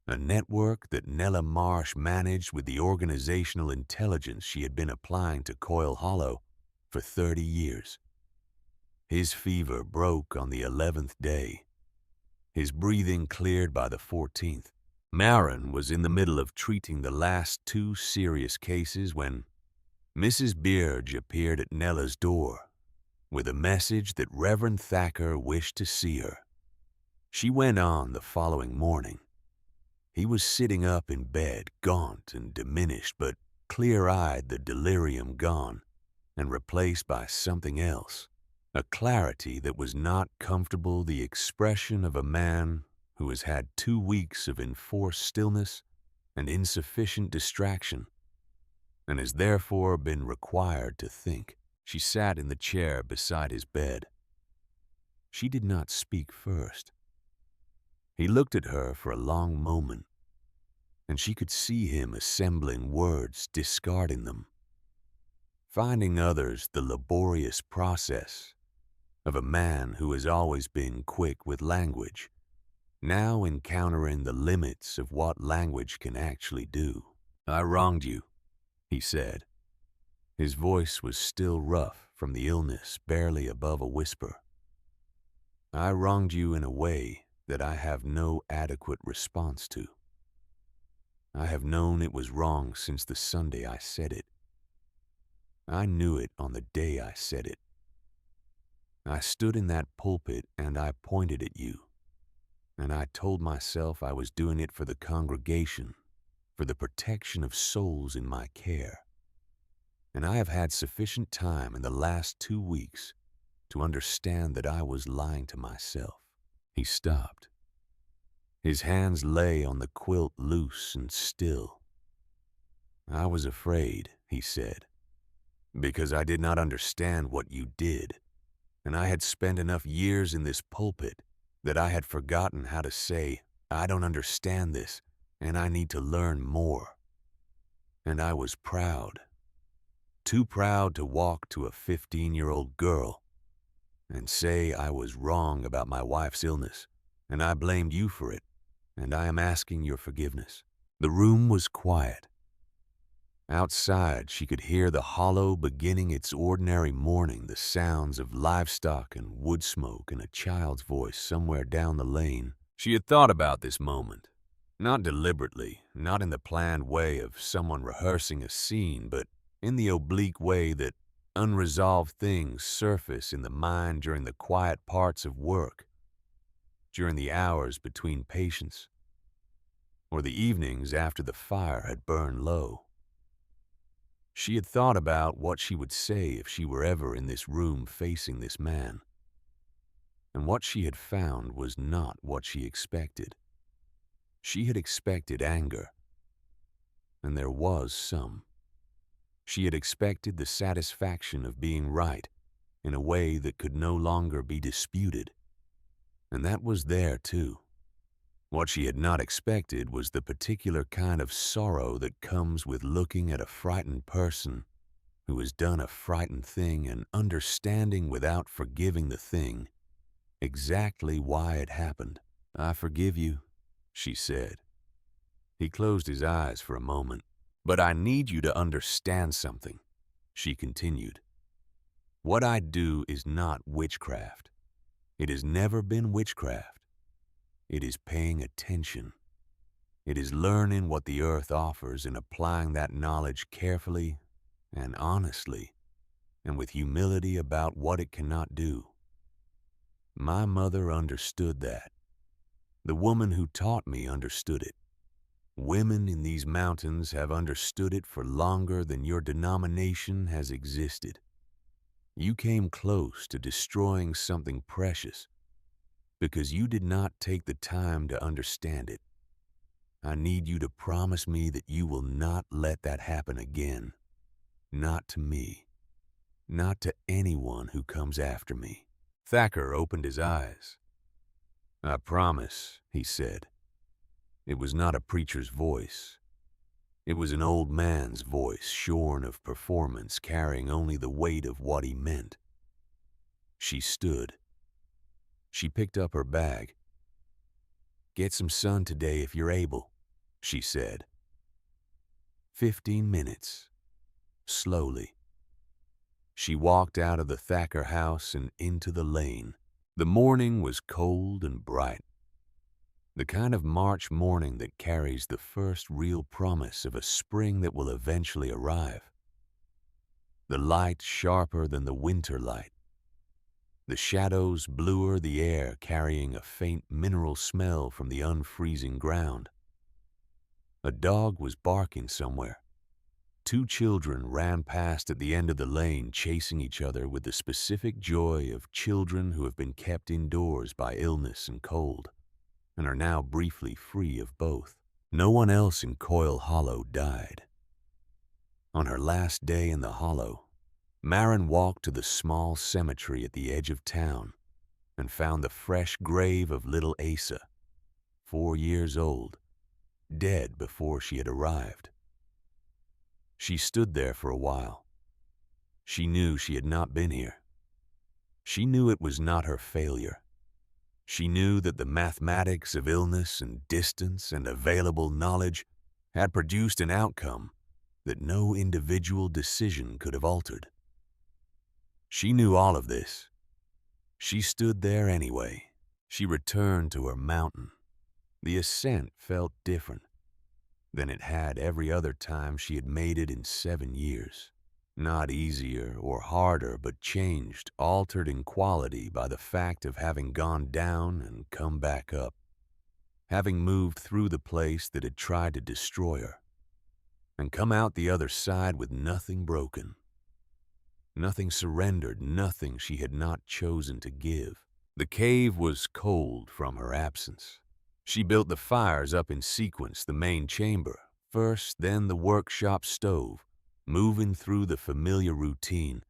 [SPEAKER 1] A network that Nella Marsh managed with the organizational intelligence she had been applying to Coyle Hollow for 30 years. His fever broke on the 11th day. His breathing cleared by the 14th. Marin was in the middle of treating the last 2 serious cases when Mrs. Beard appeared at Nella's door with a message that Reverend Thacker wished to see her. She went on the following morning. He was sitting up in bed, gaunt and diminished, but clear-eyed, the delirium gone and replaced by something else, a clarity that was not comfortable, the expression of a man who has had 2 weeks of enforced stillness and insufficient distraction, and has therefore been required to think. She sat in the chair beside his bed. She did not speak first. He looked at her for a long moment, and she could see him assembling words, discarding them, finding others the laborious process of a man who has always been quick with language, now encountering the limits of what language can actually do. "I wronged you," he said. His voice was still rough from the illness, barely above a whisper. "I wronged you in a way that I have no adequate response to. I have known it was wrong since the Sunday I said it. I knew it on the day I said it. I stood in that pulpit and I pointed at you, and I told myself I was doing it for the congregation, for the protection of souls in my care. And I have had sufficient time in the last 2 weeks to understand that I was lying to myself." He stopped. His hands lay on the quilt loose and still. "I was afraid," he said, "because I did not understand what you did, and I had spent enough years in this pulpit that I had forgotten how to say, 'I don't understand this, and I need to learn more.' And I was proud, too proud to walk to a 15-year-old girl and say I was wrong about my wife's illness, and I blamed you for it, and I am asking your forgiveness." The room was quiet. Outside, she could hear the hollow beginning its ordinary morning, the sounds of livestock and wood smoke and a child's voice somewhere down the lane. She had thought about this moment, not deliberately, not in the planned way of someone rehearsing a scene, but in the oblique way that unresolved things surface in the mind during the quiet parts of work, during the hours between patients, or the evenings after the fire had burned low. She had thought about what she would say if she were ever in this room facing this man, and what she had found was not what she expected. She had expected anger, and there was some. She had expected the satisfaction of being right in a way that could no longer be disputed, and that was there too. What she had not expected was the particular kind of sorrow that comes with looking at a frightened person who has done a frightened thing and understanding without forgiving the thing exactly why it happened. "I forgive you," she said. He closed his eyes for a moment. "But I need you to understand something," she continued. "What I do is not witchcraft. It has never been witchcraft. It is paying attention. It is learning what the earth offers and applying that knowledge carefully and honestly and with humility about what it cannot do. My mother understood that. The woman who taught me understood it. Women in these mountains have understood it for longer than your denomination has existed. You came close to destroying something precious because you did not take the time to understand it. I need you to promise me that you will not let that happen again. Not to me. Not to anyone who comes after me." Thacker opened his eyes. "I promise," he said. It was not a preacher's voice. It was an old man's voice, shorn of performance, carrying only the weight of what he meant. She stood. She picked up her bag. "Get some sun today if you're able," she said. 15 minutes. Slowly. She walked out of the Thacker house and into the lane. The morning was cold and bright. The kind of March morning that carries the first real promise of a spring that will eventually arrive. The light sharper than the winter light. The shadows bluer the air, carrying a faint mineral smell from the unfreezing ground. A dog was barking somewhere. 2 children ran past at the end of the lane, chasing each other with the specific joy of children who have been kept indoors by illness and cold, and are now briefly free of both. No one else in Coyle Hollow died. On her last day in the hollow, Maren walked to the small cemetery at the edge of town and found the fresh grave of little Asa, 4 years old, dead before she had arrived. She stood there for a while. She knew she had not been here. She knew it was not her failure. She knew that the mathematics of illness and distance and available knowledge had produced an outcome that no individual decision could have altered. She knew all of this. She stood there anyway. She returned to her mountain. The ascent felt different than it had every other time she had made it in 7 years. Not easier or harder, but changed, altered in quality by the fact of having gone down and come back up, having moved through the place that had tried to destroy her, and come out the other side with nothing broken. Nothing surrendered, nothing she had not chosen to give. The cave was cold from her absence. She built the fires up in sequence, the main chamber first, then the workshop stove, moving through the familiar routine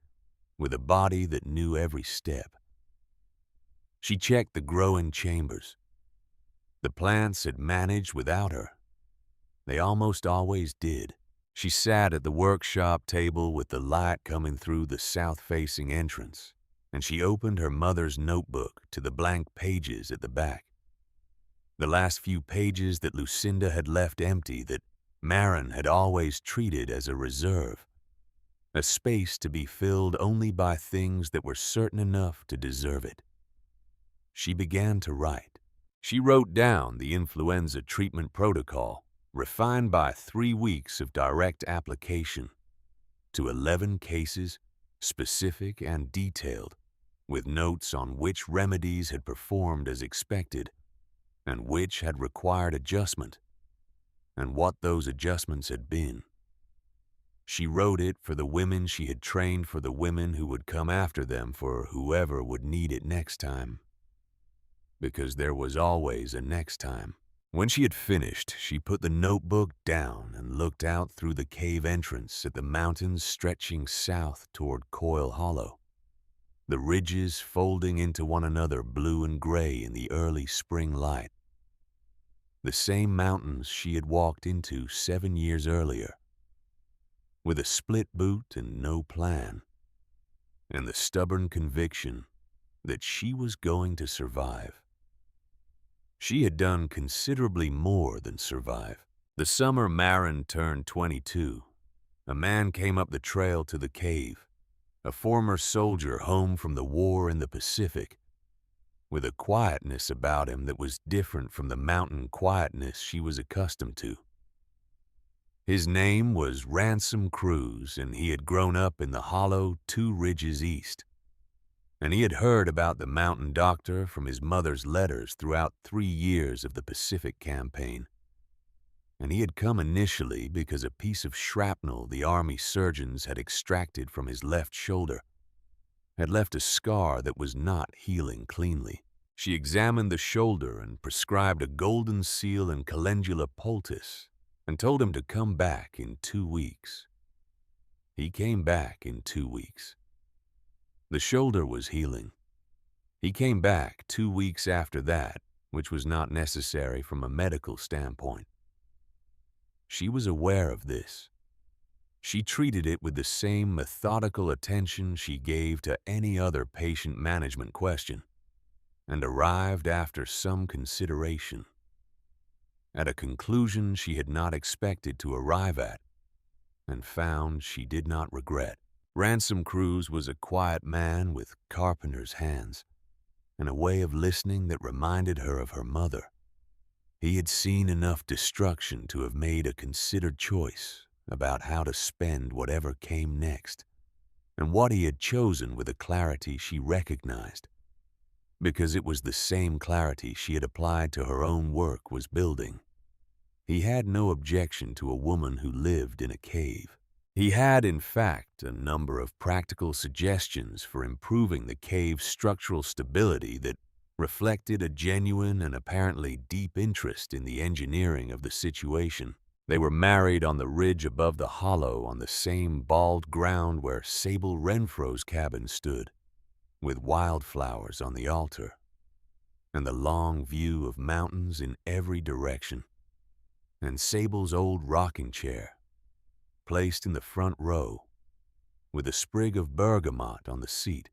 [SPEAKER 1] with a body that knew every step. She checked the growing chambers. The plants had managed without her. They almost always did. She sat at the workshop table with the light coming through the south-facing entrance, and she opened her mother's notebook to the blank pages at the back. The last few pages that Lucinda had left empty, that Maren had always treated as a reserve, a space to be filled only by things that were certain enough to deserve it. She began to write. She wrote down the influenza treatment protocol, refined by 3 weeks of direct application, to 11 cases, specific and detailed, with notes on which remedies had performed as expected and which had required adjustment, and what those adjustments had been. She wrote it for the women she had trained, for the women who would come after them, for whoever would need it next time. Because there was always a next time. When she had finished, she put the notebook down and looked out through the cave entrance at the mountains stretching south toward Coyle Hollow, the ridges folding into one another, blue and gray in the early spring light. The same mountains she had walked into 7 years earlier, with a split boot and no plan, and the stubborn conviction that she was going to survive. She had done considerably more than survive. The summer Maren turned 22, a man came up the trail to the cave, a former soldier home from the war in the Pacific, with a quietness about him that was different from the mountain quietness she was accustomed to. His name was Ransom Cruz, and he had grown up in the hollow 2 ridges east. And he had heard about the mountain doctor from his mother's letters throughout 3 years of the Pacific campaign. And he had come initially because a piece of shrapnel the Army surgeons had extracted from his left shoulder had left a scar that was not healing cleanly. She examined the shoulder and prescribed a golden seal and calendula poultice and told him to come back in 2 weeks. He came back in 2 weeks. The shoulder was healing. He came back 2 weeks after that, which was not necessary from a medical standpoint. She was aware of this. She treated it with the same methodical attention she gave to any other patient management question, and arrived after some consideration at a conclusion she had not expected to arrive at, and found she did not regret. Ransom Cruz was a quiet man with carpenter's hands, and a way of listening that reminded her of her mother. He had seen enough destruction to have made a considered choice about how to spend whatever came next, and what he had chosen with a clarity she recognized, because it was the same clarity she had applied to her own work was building. He had no objection to a woman who lived in a cave. He had, in fact, a number of practical suggestions for improving the cave's structural stability that reflected a genuine and apparently deep interest in the engineering of the situation. They were married on the ridge above the hollow on the same bald ground where Sable Renfro's cabin stood, with wildflowers on the altar, and the long view of mountains in every direction, and Sable's old rocking chair, placed in the front row, with a sprig of bergamot on the seat,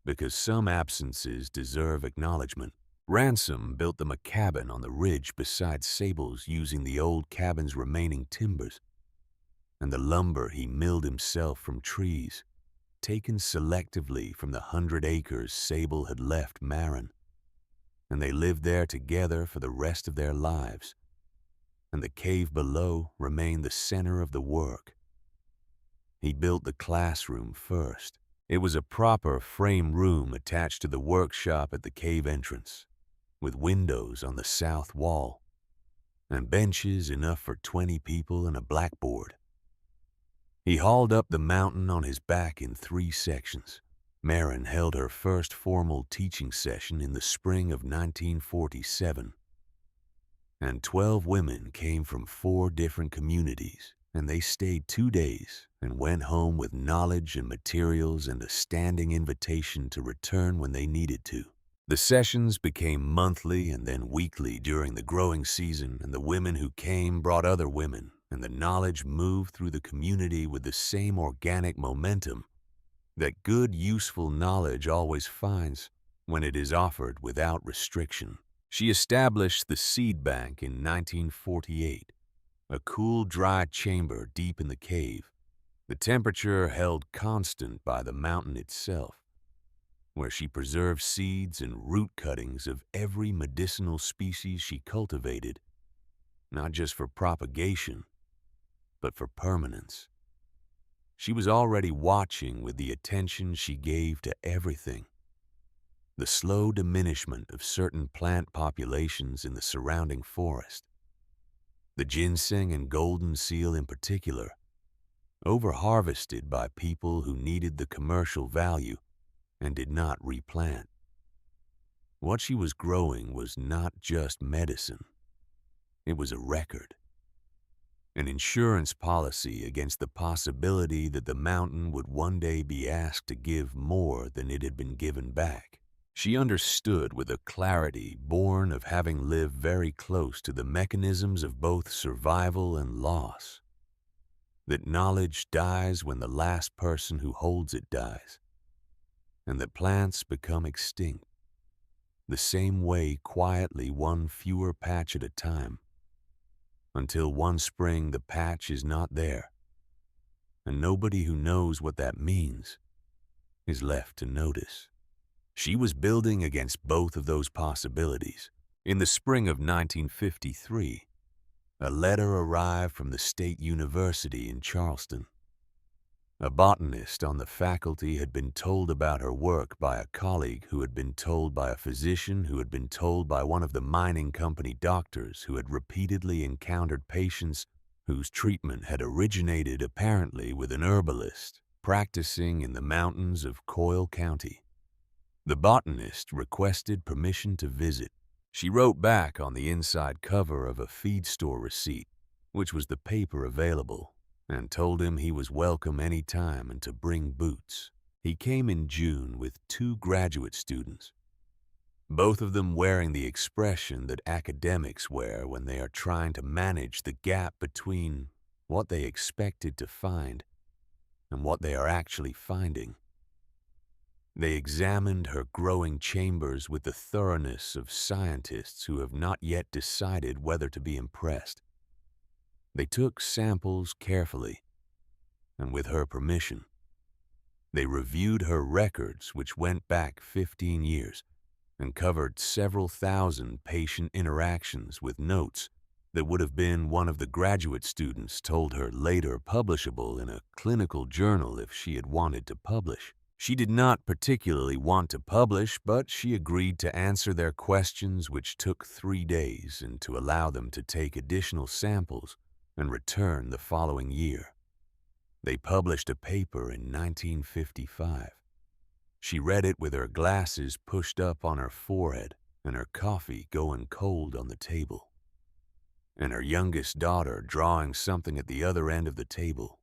[SPEAKER 1] because some absences deserve acknowledgement. Ransom built them a cabin on the ridge beside Sable's using the old cabin's remaining timbers, and the lumber he milled himself from trees, taken selectively from the 100 acres Sable had left Marin, and they lived there together for the rest of their lives, and the cave below remained the center of the work. He built the classroom first. It was a proper frame room attached to the workshop at the cave entrance, with windows on the south wall, and benches enough for 20 people and a blackboard. He hauled up the mountain on his back in 3 sections. Marin held her first formal teaching session in the spring of 1947, and 12 women came from 4 different communities, and they stayed 2 days and went home with knowledge and materials and a standing invitation to return when they needed to. The sessions became monthly and then weekly during the growing season, and the women who came brought other women, and the knowledge moved through the community with the same organic momentum that good, useful knowledge always finds when it is offered without restriction. She established the seed bank in 1948, a cool, dry chamber deep in the cave, the temperature held constant by the mountain itself, where she preserved seeds and root cuttings of every medicinal species she cultivated, not just for propagation, but for permanence. She was already watching with the attention she gave to everything. The slow diminishment of certain plant populations in the surrounding forest, the ginseng and golden seal in particular, over-harvested by people who needed the commercial value and did not replant. What she was growing was not just medicine. It was a record, an insurance policy against the possibility that the mountain would one day be asked to give more than it had been given back. She understood with a clarity born of having lived very close to the mechanisms of both survival and loss, that knowledge dies when the last person who holds it dies, and that plants become extinct, the same way quietly one fewer patch at a time, until one spring the patch is not there, and nobody who knows what that means is left to notice. She was building against both of those possibilities. In the spring of 1953, a letter arrived from the State University in Charleston. A botanist on the faculty had been told about her work by a colleague who had been told by a physician who had been told by one of the mining company doctors who had repeatedly encountered patients whose treatment had originated apparently with an herbalist practicing in the mountains of Coyle County. The botanist requested permission to visit. She wrote back on the inside cover of a feed store receipt, which was the paper available, and told him he was welcome any time and to bring boots. He came in June with 2 graduate students. both of them wearing the expression that academics wear when they are trying to manage the gap between what they expected to find and what they are actually finding. They examined her growing chambers with the thoroughness of scientists who have not yet decided whether to be impressed. They took samples carefully, and with her permission, they reviewed her records, which went back 15 years and covered several thousand patient interactions with notes that would have been, one of the graduate students told her, later publishable in a clinical journal if she had wanted to publish. She did not particularly want to publish, but she agreed to answer their questions, which took 3 days, and to allow them to take additional samples and return the following year. They published a paper in 1955. She read it with her glasses pushed up on her forehead and her coffee going cold on the table, and her youngest daughter drawing something at the other end of the table.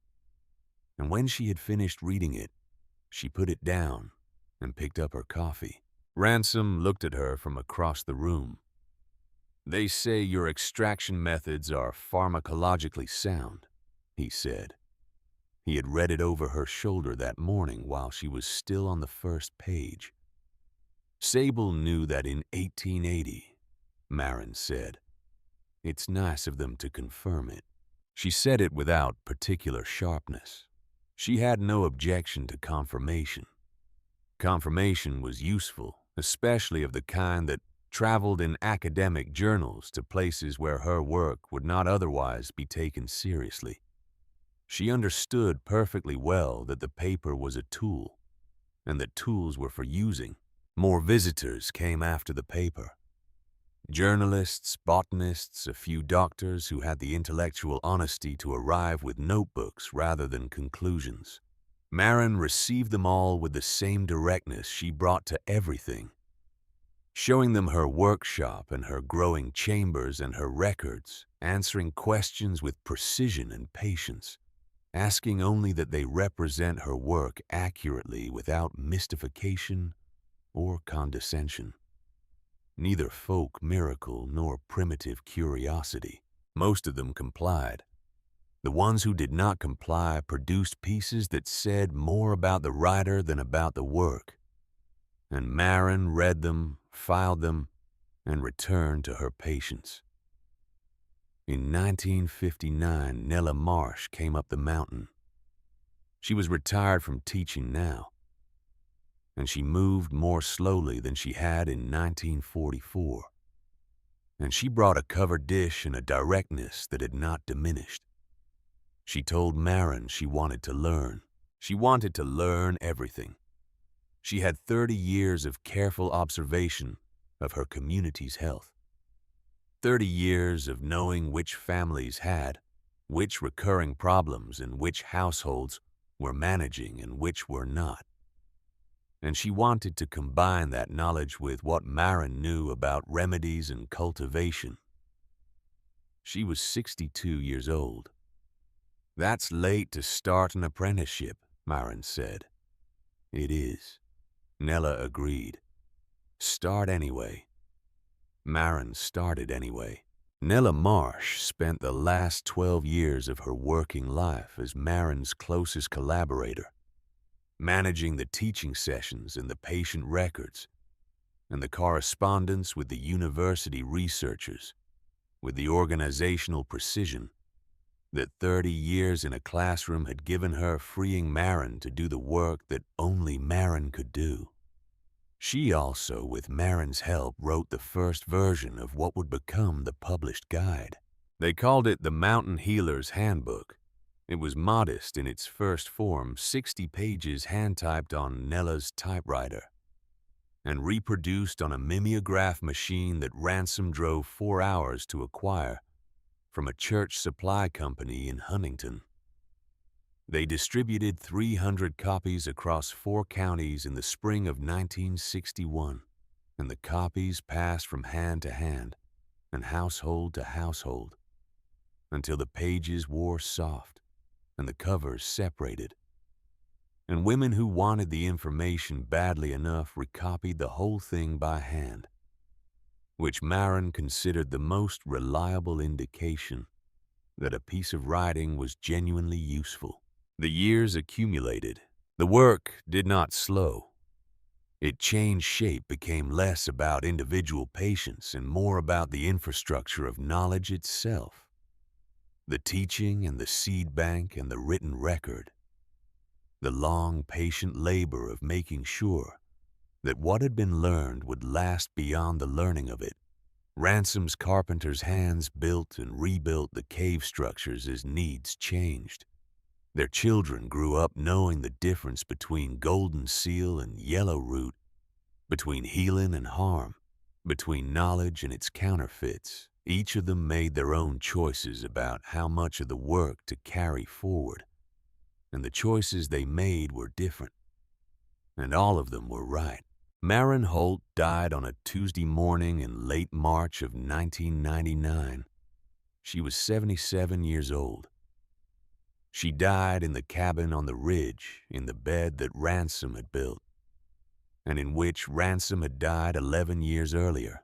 [SPEAKER 1] And when she had finished reading it, she put it down and picked up her coffee. Ransom looked at her from across the room. "They say your extraction methods are pharmacologically sound," he said. He had read it over her shoulder that morning while she was still on the first page. Sable knew that in 1880, Marin said. It's nice of them to confirm it. She said it without particular sharpness. She had no objection to confirmation. Confirmation was useful, especially of the kind that traveled in academic journals to places where her work would not otherwise be taken seriously. She understood perfectly well that the paper was a tool, and that tools were for using. More visitors came after the paper. Journalists, botanists, a few doctors who had the intellectual honesty to arrive with notebooks rather than conclusions. Marin received them all with the same directness she brought to everything, showing them her workshop and her growing chambers and her records, answering questions with precision and patience, asking only that they represent her work accurately without mystification or condescension. Neither folk miracle nor primitive curiosity. Most of them complied. The ones who did not comply produced pieces that said more about the writer than about the work, and Marin read them, filed them, and returned to her patients. In 1959, Nella Marsh came up the mountain. She was retired from teaching now, and she moved more slowly than she had in 1944. And she brought a covered dish and a directness that had not diminished. She told Marin she wanted to learn. She wanted to learn everything. She had 30 years of careful observation of her community's health. 30 years of knowing which families had, which recurring problems and which households were managing and which were not. And she wanted to combine that knowledge with what Marin knew about remedies and cultivation. She was 62 years old. "That's late to start an apprenticeship," Marin said. "It is," Nella agreed. "Start anyway." Marin started anyway. Nella Marsh spent the last 12 years of her working life as Marin's closest collaborator, managing the teaching sessions and the patient records, and the correspondence with the university researchers, with the organizational precision that 30 years in a classroom had given her, freeing Marin to do the work that only Marin could do. She also, with Marin's help, wrote the first version of what would become the published guide. They called it the Mountain Healer's Handbook. It was modest in its first form, 60 pages hand-typed on Nella's typewriter, and reproduced on a mimeograph machine that Ransom drove 4 hours to acquire from a church supply company in Huntington. They distributed 300 copies across 4 counties in the spring of 1961, and the copies passed from hand to hand and household to household until the pages wore soft and the covers separated. And women who wanted the information badly enough recopied the whole thing by hand. which Marin considered the most reliable indication that a piece of writing was genuinely useful. The years accumulated. The work did not slow. It changed shape, became less about individual patience and more about the infrastructure of knowledge itself. The teaching and the seed bank and the written record. The long, patient labor of making sure that what had been learned would last beyond the learning of it. Ransom's carpenter's hands built and rebuilt the cave structures as needs changed. Their children grew up knowing the difference between golden seal and yellow root, between healing and harm, between knowledge and its counterfeits. Each of them made their own choices about how much of the work to carry forward, and the choices they made were different, and all of them were right. Marin Holt died on a Tuesday morning in late March of 1999. She was 77 years old. She died in the cabin on the ridge in the bed that Ransom had built, and in which Ransom had died 11 years earlier,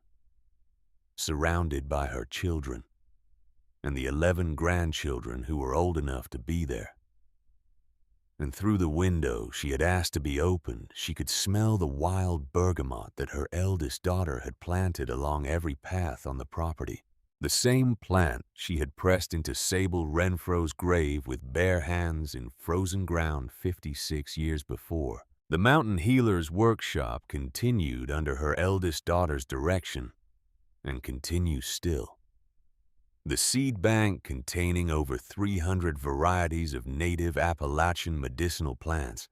[SPEAKER 1] surrounded by her children and the 11 grandchildren who were old enough to be there. And through the window she had asked to be opened, she could smell the wild bergamot that her eldest daughter had planted along every path on the property. The same plant she had pressed into Sable Renfro's grave with bare hands in frozen ground 56 years before. The mountain healer's workshop continued under her eldest daughter's direction, and continues still. The seed bank, containing over 300 varieties of native Appalachian medicinal plants,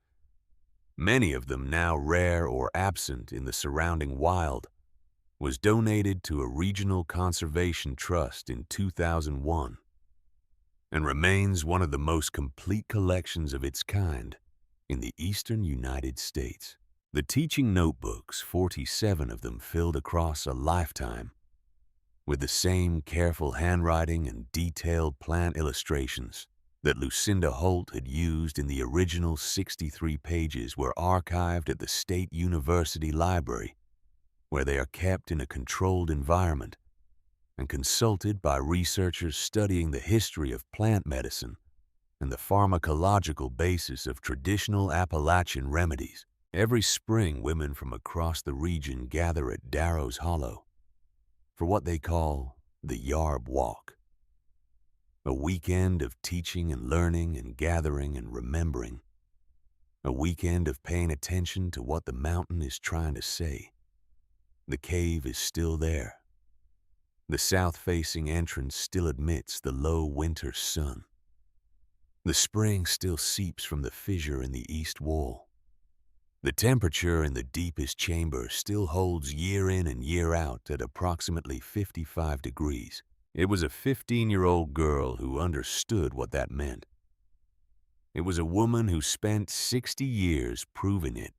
[SPEAKER 1] many of them now rare or absent in the surrounding wild, was donated to a regional conservation trust in 2001 and remains one of the most complete collections of its kind in the eastern United States. The teaching notebooks, 47 of them filled across a lifetime, with the same careful handwriting and detailed plant illustrations that Lucinda Holt had used in the original 63 pages, were archived at the State University Library, where they are kept in a controlled environment and consulted by researchers studying the history of plant medicine and the pharmacological basis of traditional Appalachian remedies. Every spring, women from across the region gather at Darrow's Hollow for what they call the Yarb Walk, a weekend of teaching and learning and gathering and remembering, a weekend of paying attention to what the mountain is trying to say. The cave is still there. The south-facing entrance still admits the low winter sun. The spring still seeps from the fissure in the east wall. The temperature in the deepest chamber still holds year in and year out at approximately 55 degrees. It was a 15-year-old girl who understood what that meant. It was a woman who spent 60 years proving it.